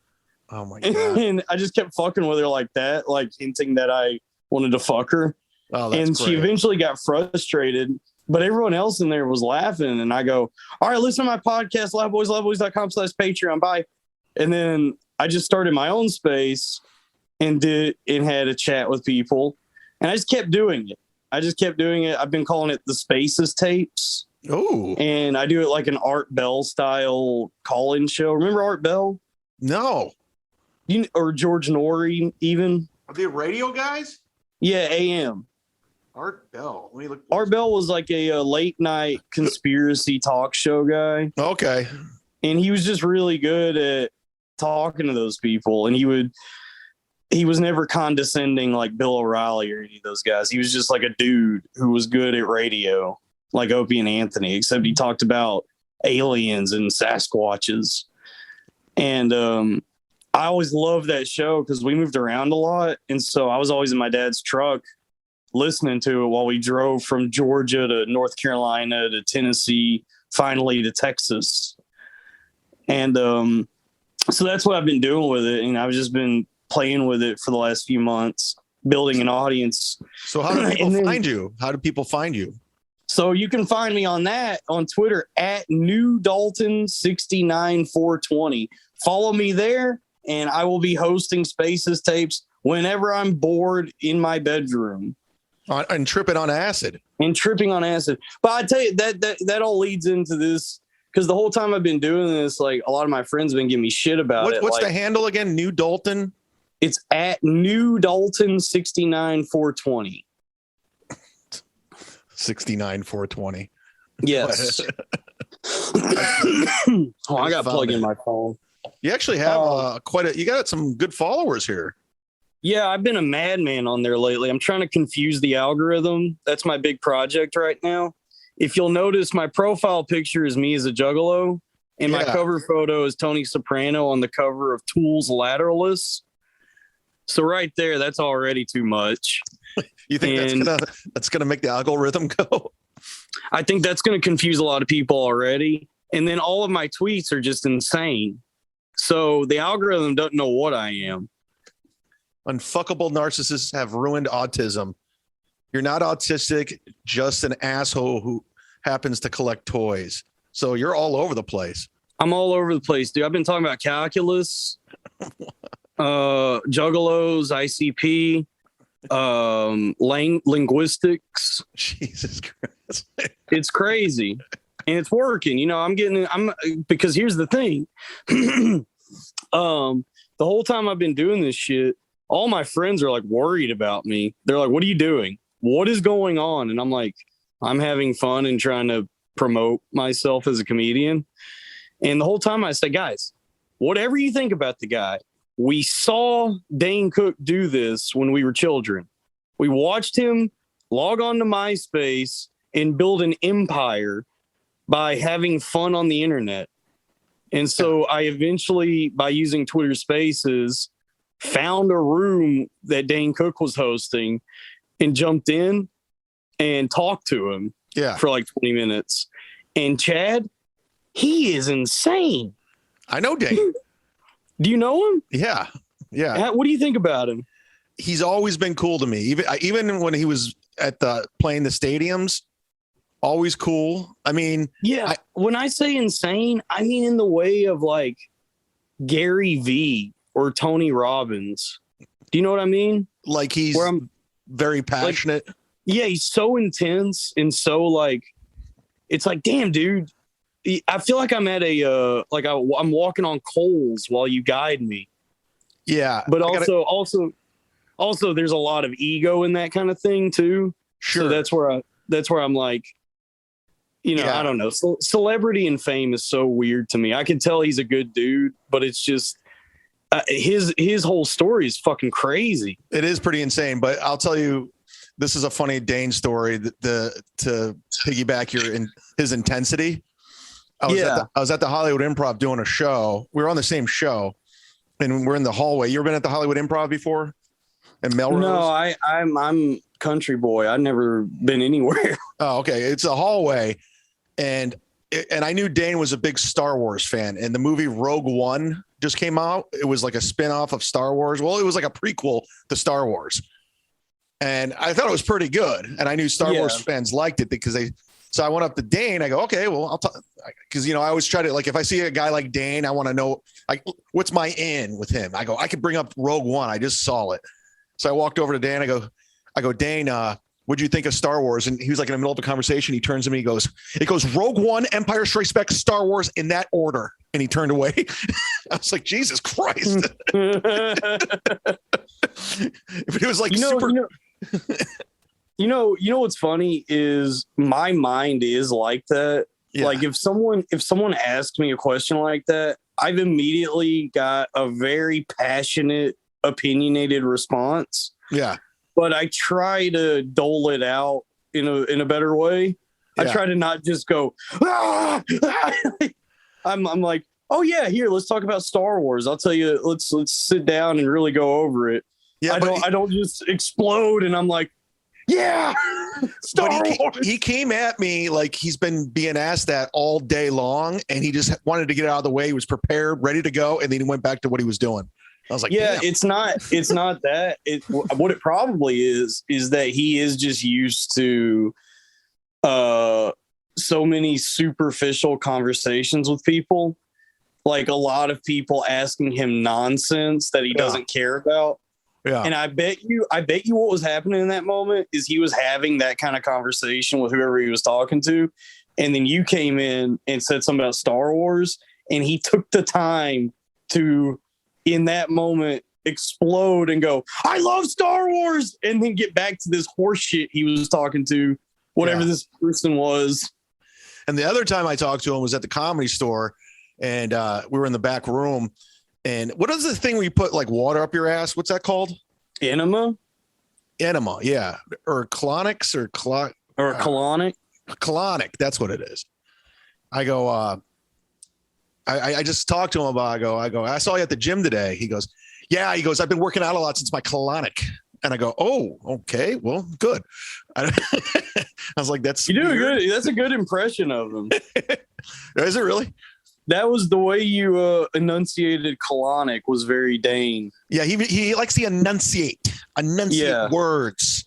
Oh my God. And I just kept fucking with her like that, like hinting that I wanted to fuck her. Oh, that's and great. She eventually got frustrated, but everyone else in there was laughing. And I go, all right, listen to my podcast, loudboys.com/Patreon. Bye. And then I just started my own space and had a chat with people. And I just kept doing it. I've been calling it the Spaces Tapes. Oh. And I do it like an Art Bell style call-in show. Remember Art Bell? No. Or George Norrie even. Are they radio guys? Yeah, AM. Art Bell. Let me look. Art Bell was like a late night conspiracy talk show guy. Okay. And he was just really good at talking to those people. And he was never condescending like Bill O'Reilly or any of those guys. He was just like a dude who was good at radio, like Opie and Anthony, except he talked about aliens and Sasquatches. And I always loved that show because we moved around a lot. And so I was always in my dad's truck listening to it while we drove from Georgia to North Carolina to Tennessee, finally to Texas. And so that's what I've been doing with it. And I've just been playing with it for the last few months, building an audience. So how do people find you? How do people find you? So you can find me on Twitter at newdalton69420. Follow me there, and I will be hosting Spaces Tapes whenever I'm bored in my bedroom. And tripping on acid. But I tell you, that all leads into this, because the whole time I've been doing this, like a lot of my friends have been giving me shit about it. What's like, the handle again? New Dalton? It's at newdalton69420. 69420. Yes. I got plugged in my phone. You actually have you got some good followers here. Yeah, I've been a madman on there lately. I'm trying to confuse the algorithm. That's my big project right now. If you'll notice, my profile picture is me as a juggalo, and my cover photo is Tony Soprano on the cover of Tool's Lateralis. So right there, that's already too much. You think that's gonna make the algorithm go? I think that's going to confuse a lot of people already. And then all of my tweets are just insane. So the algorithm doesn't know what I am. Unfuckable narcissists have ruined autism. You're not autistic, just an asshole who happens to collect toys. So you're all over the place. I'm all over the place, dude. I've been talking about calculus, juggalos, ICP, linguistics. Jesus Christ. It's crazy. And it's working. You know, because here's the thing. The whole time I've been doing this shit, all my friends are like worried about me. They're like, what are you doing? What is going on? And I'm like, I'm having fun and trying to promote myself as a comedian. And the whole time I say, guys, whatever you think about the guy, we saw Dane Cook do this when we were children. We watched him log on to MySpace and build an empire by having fun on the internet. And so I eventually, by using Twitter Spaces, found a room that Dane Cook was hosting and jumped in and talked to him for like 20 minutes. And Chad, he is insane. I know Dane. Do you know him? Yeah. Yeah. What do you think about him? He's always been cool to me. Even when he was at playing the stadiums, always cool. I mean, when I say insane, I mean in the way of like Gary V or Tony Robbins. Do you know what I mean? Like he's very passionate. Like, yeah, he's so intense and so like, it's like, damn, dude. I feel like I'm at I'm walking on coals while you guide me. Yeah, but also, there's a lot of ego in that kind of thing too. Sure, so that's where I'm like, you know, I don't know. Celebrity and fame is so weird to me. I can tell he's a good dude, but it's just his whole story is fucking crazy. It is pretty insane. But I'll tell you, this is a funny Dane story to piggyback his intensity. I was at the Hollywood Improv doing a show. We were on the same show, and we're in the hallway. You ever been at the Hollywood Improv before? and Melrose? No, I'm country boy. I've never been anywhere. Oh, okay. It's a hallway, and I knew Dane was a big Star Wars fan, and the movie Rogue One just came out. It was like a spinoff of Star Wars. Well, it was like a prequel to Star Wars, and I thought it was pretty good. And I knew Star Wars fans liked it because they. So I went up to Dane. I go, okay, well, I'll talk, because I always try to, like, if I see a guy like Dane, I want to know, like, what's my in with him. I go, I could bring up Rogue One. I just saw it. So I walked over to Dane. I go, Dane, what'd you think of Star Wars? And he was like in the middle of a conversation. He turns to me. It goes Rogue One, Empire Strikes Back, Star Wars in that order. And he turned away. I was like, Jesus Christ. It was like super. You know what's funny is my mind is like that. Yeah. Like if someone asks me a question like that, I've immediately got a very passionate, opinionated response. Yeah. But I try to dole it out in a better way. Yeah. I try to not just go, ah! I'm like, oh yeah, here, let's talk about Star Wars. I'll tell you, let's sit down and really go over it. Yeah, I don't just explode and I'm like, yeah, Star Wars. He came at me like he's been being asked that all day long, and he just wanted to get it out of the way. He was prepared, ready to go, and then he went back to what he was doing. I was like, yeah, damn. it's not that. What it probably is that he is just used to so many superficial conversations with people, like a lot of people asking him nonsense that he doesn't care about. Yeah. And I bet you what was happening in that moment is he was having that kind of conversation with whoever he was talking to. And then you came in and said something about Star Wars, and he took the time to, in that moment, explode and go, I love Star Wars, and then get back to this horse shit he was talking to, whatever this person was. And the other time I talked to him was at the Comedy Store, and we were in the back room. And what is the thing where you put like water up your ass? What's that called? Enema, yeah. Or colonics or colonic. Colonic, that's what it is. I go, I just talked to him about, I go, I saw you at the gym today. He goes, yeah, I've been working out a lot since my colonic. And I go, oh, okay, well, good. I was like, that's you do good. That's a good impression of him. Is it really? That was the way you enunciated colonic was very Dane. Yeah, he likes to enunciate words.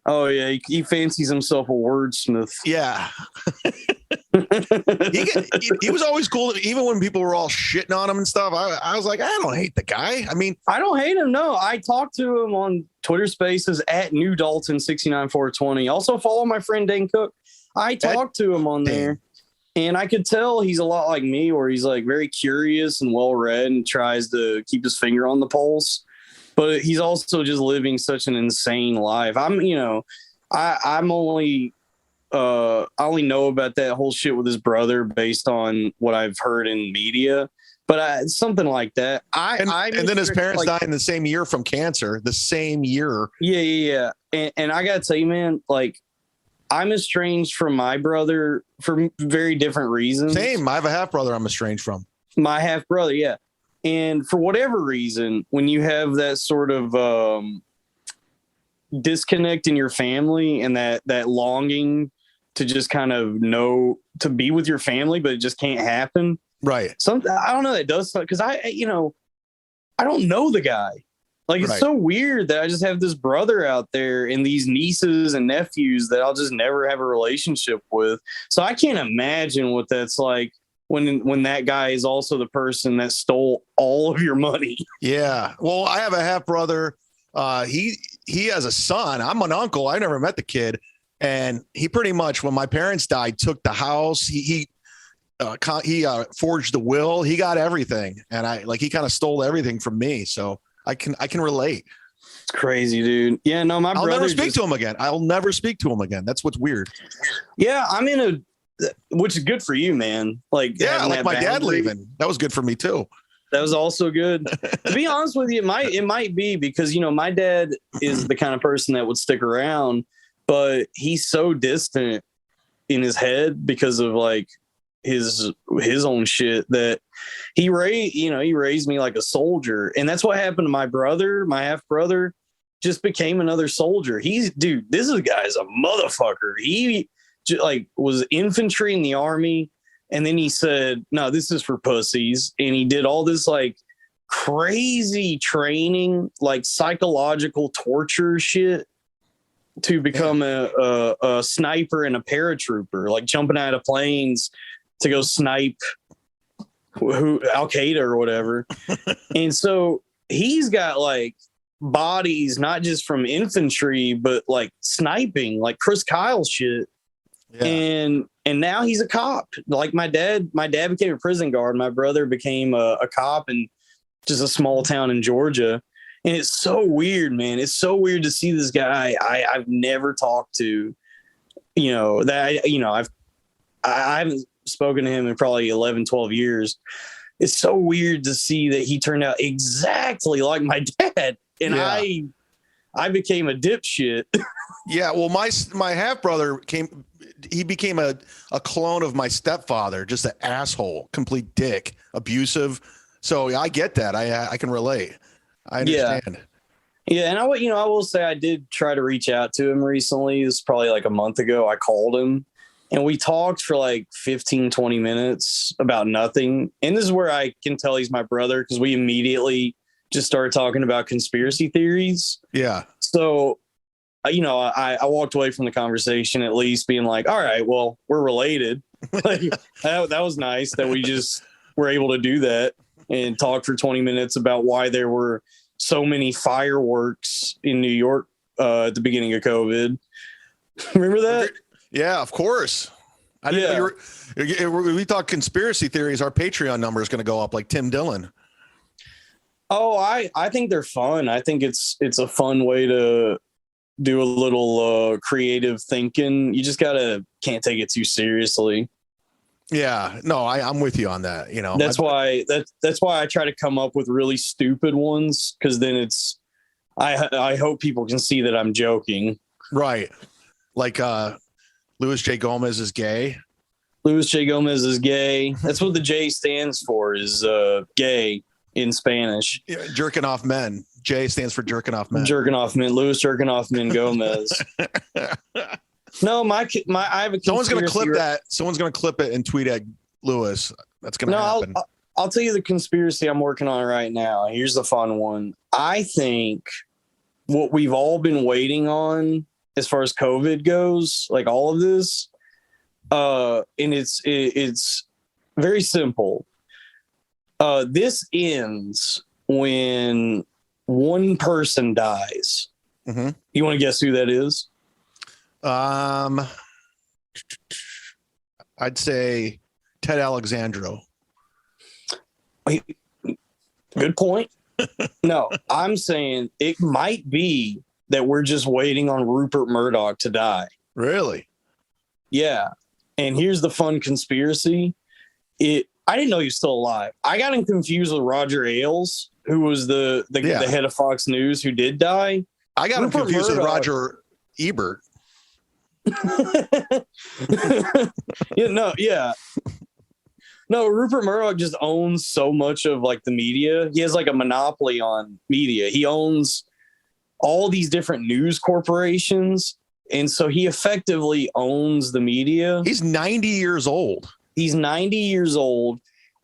Oh, yeah, he fancies himself a wordsmith. Yeah. he was always cool. Even when people were all shitting on him and stuff, I was like, I don't hate the guy. I mean, I don't hate him, no. I talked to him on Twitter Spaces at New Dalton 69420. Also follow my friend Dane Cook. I talked to him on there. And I could tell he's a lot like me, where he's like very curious and well-read and tries to keep his finger on the pulse. But he's also just living such an insane life. I only know about that whole shit with his brother based on what I've heard in media. But something like that. And then his parents died in the same year from cancer. The same year. Yeah. And I gotta tell you, man, like, I'm estranged from my brother for very different reasons. Same. I have a half brother I'm estranged from. My half brother, yeah. And for whatever reason, when you have that sort of disconnect in your family and that longing to just kind of know to be with your family, but it just can't happen. Right. Something I don't know that does, because I don't know the guy. Like, it's so weird that I just have this brother out there and these nieces and nephews that I'll just never have a relationship with. So I can't imagine what that's like when that guy is also the person that stole all of your money. Yeah. Well, I have a half brother. He has a son. I'm an uncle. I never met the kid. And he pretty much, when my parents died, took the house. He forged the will. He got everything. And he kind of stole everything from me. So I can relate. It's crazy, dude. Yeah, no, I'll never speak to him again. I'll never speak to him again. That's what's weird. Yeah, which is good for you, man. Like, yeah, like my dad leaving. That was good for me too. That was also good. To be honest with you, it might be because, my dad is the kind of person that would stick around, but he's so distant in his head because of like his own shit that he raised me like a soldier. And that's what happened to my brother, my half brother. just became another soldier. This guy's a motherfucker. He was infantry in the army, and then he said, "No, this is for pussies," and he did all this crazy training, psychological torture shit to become a sniper and a paratrooper, jumping out of planes to go snipe Al Qaeda or whatever. And so he's got bodies not just from infantry, but sniping, Chris Kyle shit. Yeah. And now he's a cop. My dad became a prison guard. My brother became a cop in just a small town in Georgia. And it's so weird, man. It's so weird to see this guy I've never talked to, I haven't spoken to him in probably 11, 12 years. It's so weird to see that he turned out exactly like my dad. And yeah. I became a dipshit. Yeah. Well, my half brother became a clone of my stepfather, just an asshole, complete dick, abusive. So I get that. I can relate. I understand. Yeah. And I will say I did try to reach out to him recently. This was probably a month ago. I called him and we talked for 15, 20 minutes about nothing. And this is where I can tell he's my brother, because we immediately just started talking about conspiracy theories. Yeah. So, I walked away from the conversation at least being all right, well, we're related. That was nice that we just were able to do that and talk for 20 minutes about why there were so many fireworks in New York at the beginning of COVID. Remember that? Yeah, of course. I didn't know we talk conspiracy theories. Our Patreon number is going to go up like Tim Dillon. Oh, I think they're fun. I think it's a fun way to do a little creative thinking. You just can't take it too seriously. Yeah, no, I'm with you on that. That's why I try to come up with really stupid ones, because then I hope people can see that I'm joking. Right. Louis J. Gomez is gay. Louis J. Gomez is gay. That's what the J stands for, is gay in Spanish. Yeah, jerking off men. J stands for jerking off men. Jerking off men. Louis jerking off men Gomez. No, I have a. Someone's going to clip that. Someone's going to clip it and tweet at Louis. That's going to happen. I'll tell you the conspiracy I'm working on right now. Here's the fun one. I think what we've all been waiting on as far as COVID goes, all of this, and it's very simple. This ends when one person dies. Mm-hmm. You want to guess who that is? I'd say Ted Alexandro. Good point. No, I'm saying it might be that we're just waiting on Rupert Murdoch to die. Really? Yeah. And here's the fun conspiracy. I didn't know he was still alive. I got him confused with Roger Ailes, who was the head of Fox News, who did die. I got him confused with Roger Ebert. No, Rupert Murdoch just owns so much of the media. He has a monopoly on media. He owns all these different news corporations. And so he effectively owns the media. He's 90 years old. He's 90 years old,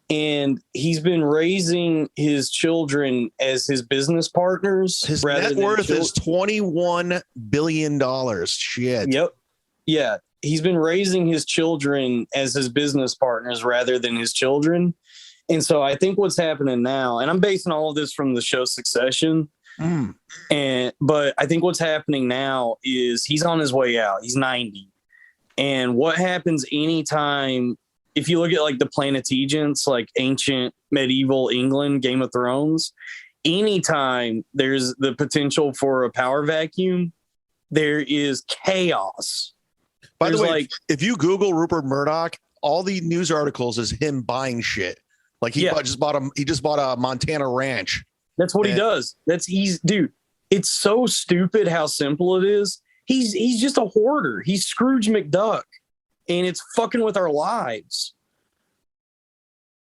and he's been raising his children as his business partners. His net worth is $21 billion. Shit. Yep. Yeah. He's been raising his children as his business partners rather than his children. And so I think what's happening now, and I'm basing all of this from the show Succession, but I think what's happening now is he's on his way out. He's 90. And what happens anytime, if you look at the Plantagenets, ancient medieval England, Game of Thrones, anytime there's the potential for a power vacuum, there is chaos. By the way, if you Google Rupert Murdoch, all the news articles is him buying shit. He just bought a Montana ranch. That's what he does. Dude, it's so stupid how simple it is. He's just a hoarder. He's Scrooge McDuck, and it's fucking with our lives.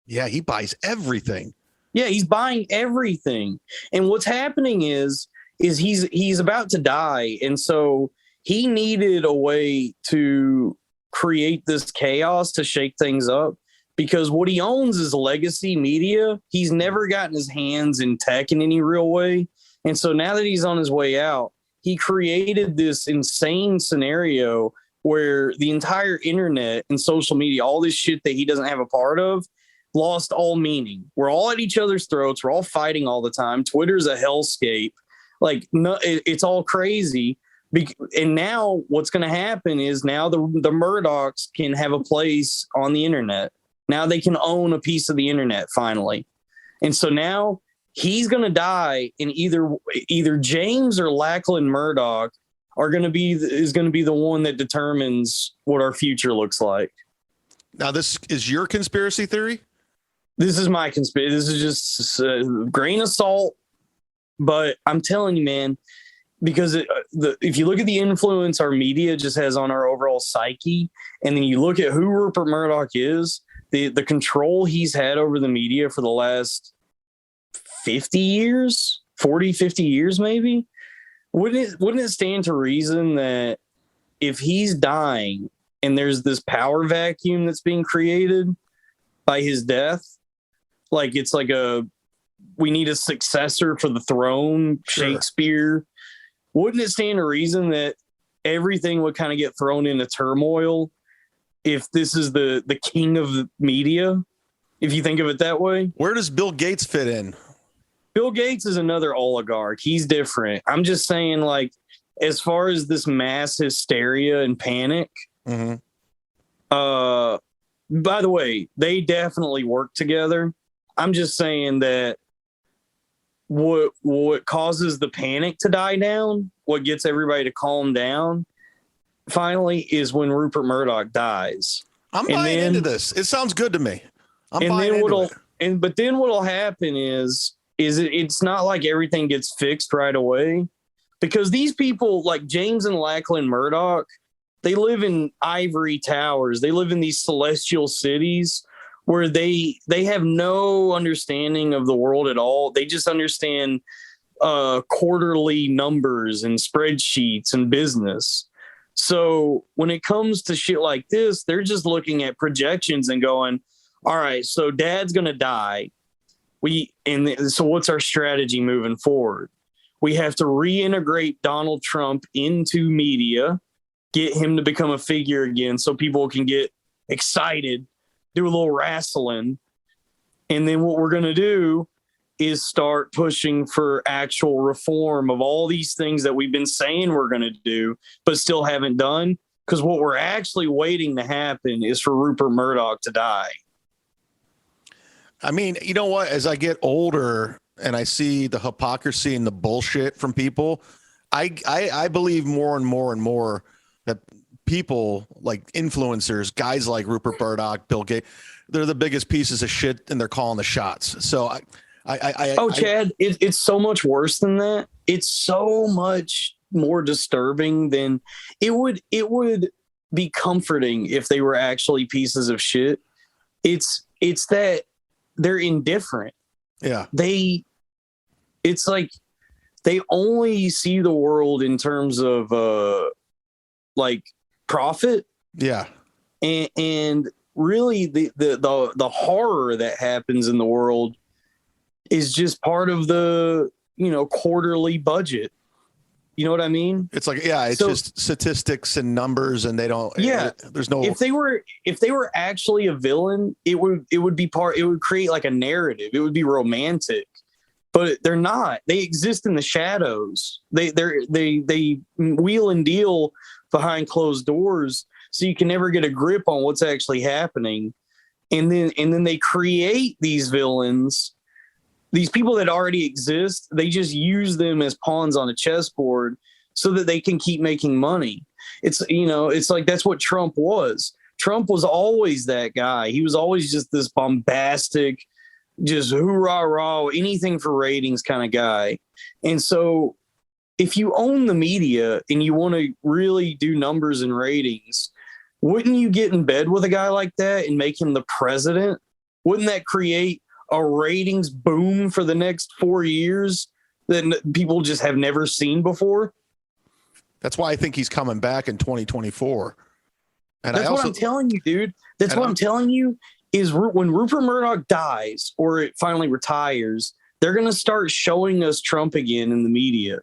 Yeah, he buys everything. Yeah, he's buying everything. And what's happening is is he's about to die, and so he needed a way to create this chaos to shake things up, because what he owns is legacy media. He's never gotten his hands in tech in any real way. And so now that he's on his way out, he created this insane scenario where the entire internet and social media, all this shit that he doesn't have a part of, lost all meaning. We're all at each other's throats. We're all fighting all the time. Twitter's a hellscape. Like, no, it's all crazy. And now what's going to happen is now the Murdochs can have a place on the internet. Now they can own a piece of the internet finally. And so now he's going to die, and either James or Lachlan Murdoch is going to be the one that determines what our future looks like. Now, this is your conspiracy theory? This is my conspiracy. This is just a grain of salt, but I'm telling you, man, because if you look at the influence our media just has on our overall psyche, and then you look at who Rupert Murdoch is, the control he's had over the media for the last 50 years, 40, 50 years, maybe, wouldn't it stand to reason that if he's dying and there's this power vacuum that's being created by his death, like it's like we need a successor for the throne, sure. Shakespeare, wouldn't it stand to reason that everything would kind of get thrown into turmoil if this is the king of the media, if you think of it that way? Where does Bill Gates fit in? Bill Gates is another oligarch. He's different. I'm just saying, like, as far as this mass hysteria and panic, by the way, they definitely work together. I'm just saying that what causes the panic to die down, what gets everybody to calm down, finally, is when Rupert Murdoch dies. I'm buying into this. It sounds good to me. But then what'll happen is it's not like everything gets fixed right away, because these people like James and Lachlan Murdoch, they live in ivory towers. They live in these celestial cities where they have no understanding of the world at all. They just understand quarterly numbers and spreadsheets and business. So when it comes to shit like this, they're just looking at projections and going, all right, so dad's going to die. So what's our strategy moving forward? We have to reintegrate Donald Trump into media, get him to become a figure again so people can get excited, do a little wrestling. And then what we're going to do is start pushing for actual reform of all these things that we've been saying we're going to do, but still haven't done. Because what we're actually waiting to happen is for Rupert Murdoch to die. I mean, you know what? As I get older and I see the hypocrisy and the bullshit from people, I believe more and more and more that people like influencers, guys like Rupert Murdoch, Bill Gates, they're the biggest pieces of shit, and they're calling the shots. So Chad, it's so much worse than that. It's so much more disturbing than it would be comforting if they were actually pieces of shit. It's that they're indifferent. Yeah. It's like they only see the world in terms of like profit. Yeah. And really the horror that happens in the world is just part of the, quarterly budget. You know what I mean? It's like, yeah, it's just statistics and numbers, and they don't. Yeah, there's no. If they were actually a villain, it would create like a narrative. It would be romantic, but they're not. They exist in the shadows. They wheel and deal behind closed doors, so you can never get a grip on what's actually happening. And then they create these villains. These people that already exist, they just use them as pawns on a chessboard so that they can keep making money. It's like that's what Trump was. Trump was always that guy. He was always just this bombastic, just hoorah rah, anything for ratings kind of guy. And so if you own the media and you want to really do numbers and ratings, wouldn't you get in bed with a guy like that and make him the president? Wouldn't that create a ratings boom for the next 4 years that people just have never seen before. That's why I think he's coming back in 2024. And That's what I'm telling you, dude. That's what I'm telling you is when Rupert Murdoch dies or it finally retires, they're going to start showing us Trump again in the media.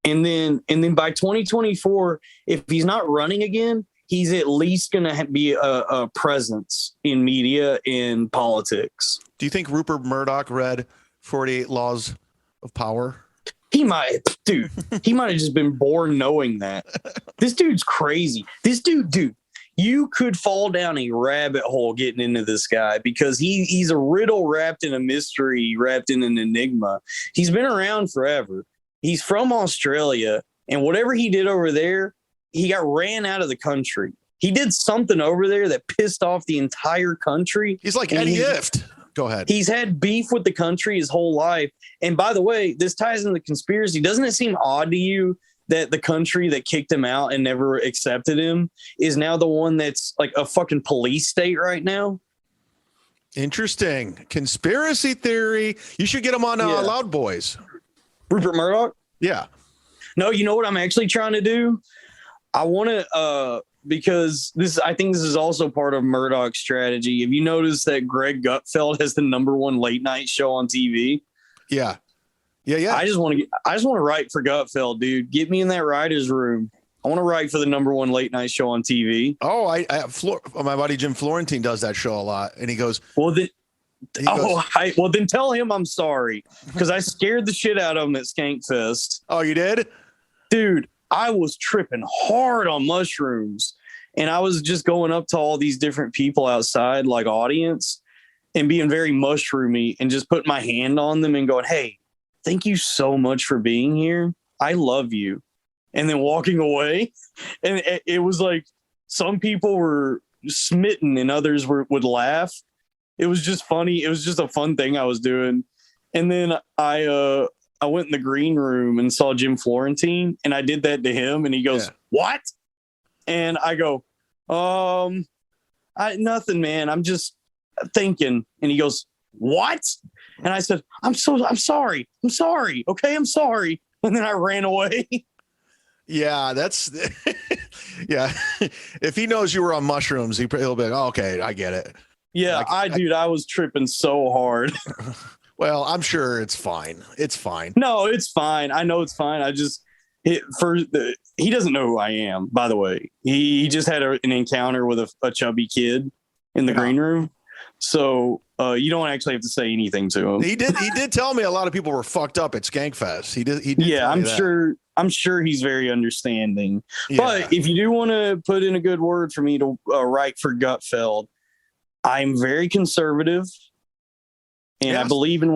And then by 2024, if he's not running again, he's at least going to be a presence in media and politics. Do you think Rupert Murdoch read 48 Laws of Power? He might, dude. He might have just been born knowing that. This dude's crazy. This dude, you could fall down a rabbit hole getting into this guy because he's a riddle wrapped in a mystery, wrapped in an enigma. He's been around forever. He's from Australia, and whatever he did over there, he got ran out of the country. He did something over there that pissed off the entire country. He's like Eddie Ift. Go ahead. He's had beef with the country his whole life. And by the way, this ties into the conspiracy. Doesn't it seem odd to you that the country that kicked him out and never accepted him is now the one that's like a fucking police state right now? Interesting. Conspiracy theory. You should get him on Loud Boys. Rupert Murdoch? Yeah. No, you know what I'm actually trying to do? I want to, because I think this is also part of Murdoch's strategy. Have you noticed that Greg Gutfeld has the #1 late night show on TV? Yeah. I just want to write for Gutfeld, dude. Get me in that writer's room. I want to write for the #1 late night show on TV. Oh, my buddy Jim Florentine does that show a lot, and he goes, well, then tell him I'm sorry because I scared the shit out of him at Skankfest. Oh, you did, dude? I was tripping hard on mushrooms, and I was just going up to all these different people outside, like audience, and being very mushroomy, and just putting my hand on them and going, "Hey, thank you so much for being here. I love you." And then walking away. And it was like some people were smitten and others would laugh. It was just funny. It was just a fun thing I was doing. And then I went in the green room and saw Jim Florentine, and I did that to him, and he goes, "What?" And I go, nothing, man. I'm just thinking. And he goes, "What?" And I said, I'm sorry. Okay, I'm sorry. And then I ran away. Yeah, that's yeah. If he knows you were on mushrooms, he'll be like, "Oh, okay, I get it." Yeah, I was tripping so hard. Well, I'm sure it's fine. It's fine. No, it's fine. I know it's fine. He doesn't know who I am, by the way. He just had an encounter with a chubby kid in the green room. So you don't actually have to say anything to him. He did tell me a lot of people were fucked up at Skankfest. He did. Yeah, I'm sure he's very understanding. Yeah. But if you do want to put in a good word for me to write for Gutfeld, I'm very conservative, and yes. I believe in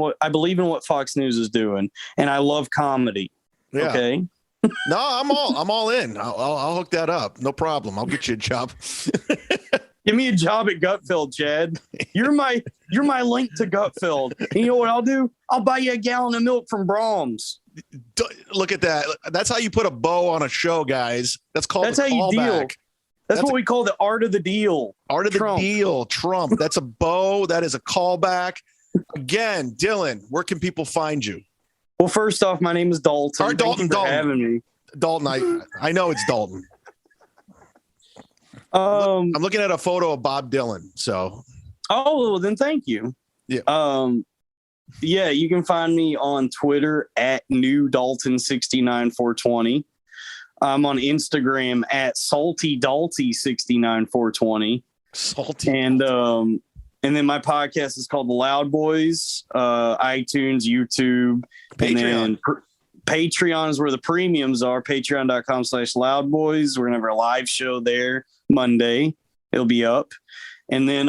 what Fox News is doing, and I love comedy. Yeah. Okay. No, I'm all in. I'll hook that up. No problem. I'll get you a job. Give me a job at Gutfeld, Chad. You're my link to Gutfeld. And you know what I'll do? I'll buy you a gallon of milk from Brahms. Look at that. That's how you put a bow on a show, guys. That's how you deal. That's what we call the art of the deal. Art of the deal. Trump. That's a bow. That is a callback. Again, Dylan, where can people find you? Well, first off, my name is Dalton. Dalton. Having me. Dalton, I know it's Dalton. I'm looking at a photo of Bob Dylan. So. Oh, well, then thank you. Yeah. Yeah, you can find me on Twitter at newdalton69420. I'm on Instagram at saltydalty69420. Salty. And then my podcast is called The Loud Boys, iTunes, YouTube, Patreon. And then Patreon is where the premiums are. Patreon.com/loudboys. We're gonna have our live show there Monday. It'll be up. And then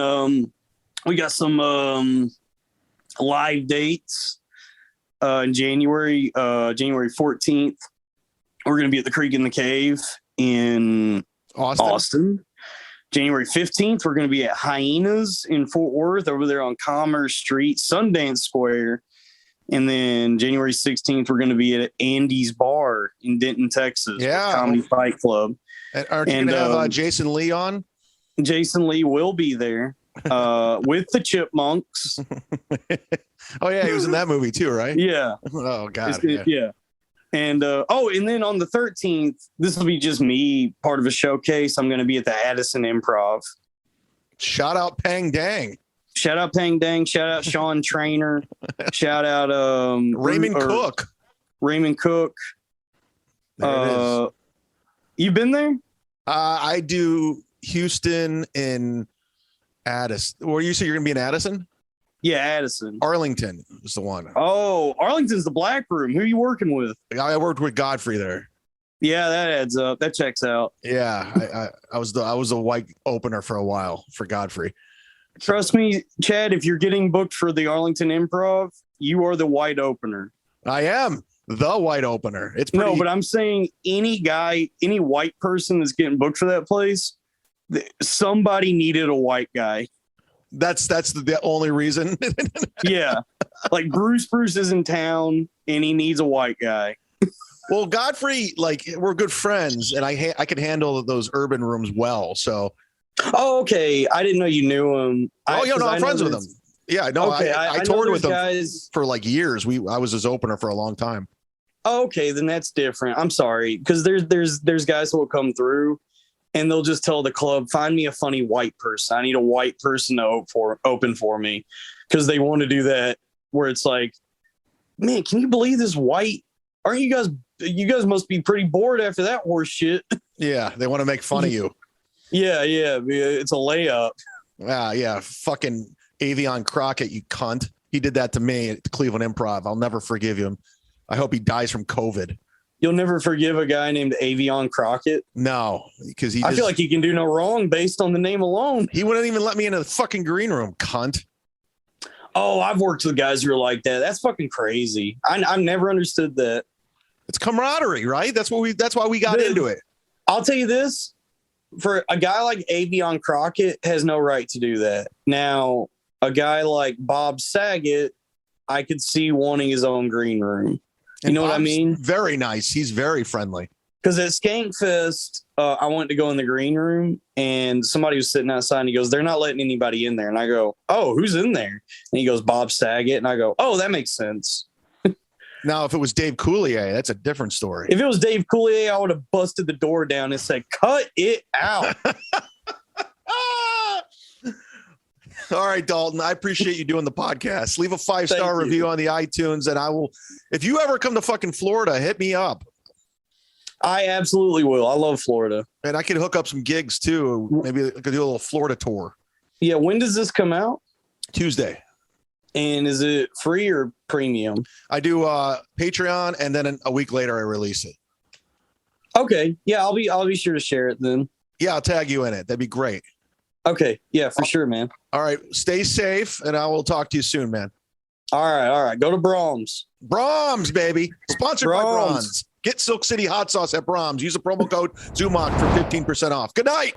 we got some live dates in January 14th. We're going to be at the Creek in the Cave in Austin. January 15th, we're going to be at Hyenas in Fort Worth over there on Commerce Street, Sundance Square. And then January 16th, we're going to be at Andy's Bar in Denton, Texas. Yeah. Comedy Fight Club. Aren't you going to have Jason Lee on? Jason Lee will be there. with the Chipmunks. Oh yeah, he was in that movie too, right? Yeah. Oh god. Yeah. And and then on the 13th, this will be just me, part of a showcase. I'm going to be at the Addison Improv. Shout out Pang Dang. Shout out Pang Dang. Shout out Sean Trainer. Shout out Raymond Cook. Raymond Cook. There it is. You've been there? I do Houston and Addison. Or you say you're going to be in Addison? Yeah, Addison. Arlington is the one. Oh, Arlington's the Black Room. Who are you working with? I worked with Godfrey there. Yeah, that adds up. That checks out. Yeah, I was the white opener for a while for Godfrey. Trust me, Chad, if you're getting booked for the Arlington Improv, you are the white opener. I am the white opener. It's pretty... No, but I'm saying any white person that's getting booked for that place, somebody needed a white guy. That's the only reason. Yeah. Like Bruce is in town and he needs a white guy. Well, Godfrey, like we're good friends and I could handle those urban rooms well. So. Oh, okay. I didn't know you knew him. I'm friends with him. Yeah, no, okay, I toured with him guys... for like years. I was his opener for a long time. Oh, okay, then that's different. I'm sorry. Because there's guys who will come through and they'll just tell the club, find me a funny white person. I need a white person to open for me. Because they want to do that where it's like, man, can you believe this white? Aren't you guys must be pretty bored after that horse shit. Yeah, they want to make fun of you. Yeah, it's a layup. Yeah, fucking Avion Crockett, you cunt. He did that to me at Cleveland Improv. I'll never forgive him. I hope he dies from COVID. You'll never forgive a guy named Avion Crockett? No, because I feel like he can do no wrong based on the name alone. He wouldn't even let me into the fucking green room, cunt. Oh, I've worked with guys who are like that. That's fucking crazy. I've never understood that. It's camaraderie, right? That's why we got into it. I'll tell you this. For a guy like Avion Crockett has no right to do that. Now, a guy like Bob Saget, I could see wanting his own green room. You know what I mean? Very nice. He's very friendly. Because at Skankfest, I went to go in the green room and somebody was sitting outside and he goes, they're not letting anybody in there. And I go, oh, who's in there? And he goes, Bob Saget. And I go, oh, that makes sense. Now, if it was Dave Coulier, that's a different story. If it was Dave Coulier, I would have busted the door down and said, cut it out. All right, Dalton, I appreciate you doing the podcast. Leave a 5-star review on the iTunes, and I will. If you ever come to fucking Florida, hit me up. I absolutely will. I love Florida. And I could hook up some gigs, too. Maybe I could do a little Florida tour. Yeah, when does this come out? Tuesday. And is it free or premium? I do Patreon, and then a week later I release it. Okay. Yeah, I'll be sure to share it then. Yeah, I'll tag you in it. That'd be great. Okay. Yeah, for sure, man. All right. Stay safe, and I will talk to you soon, man. All right. Go to Brahms. Brahms, baby. Sponsored by Brahms. Get Silk City hot sauce at Brahms. Use the promo code ZUMOCK for 15% off. Good night.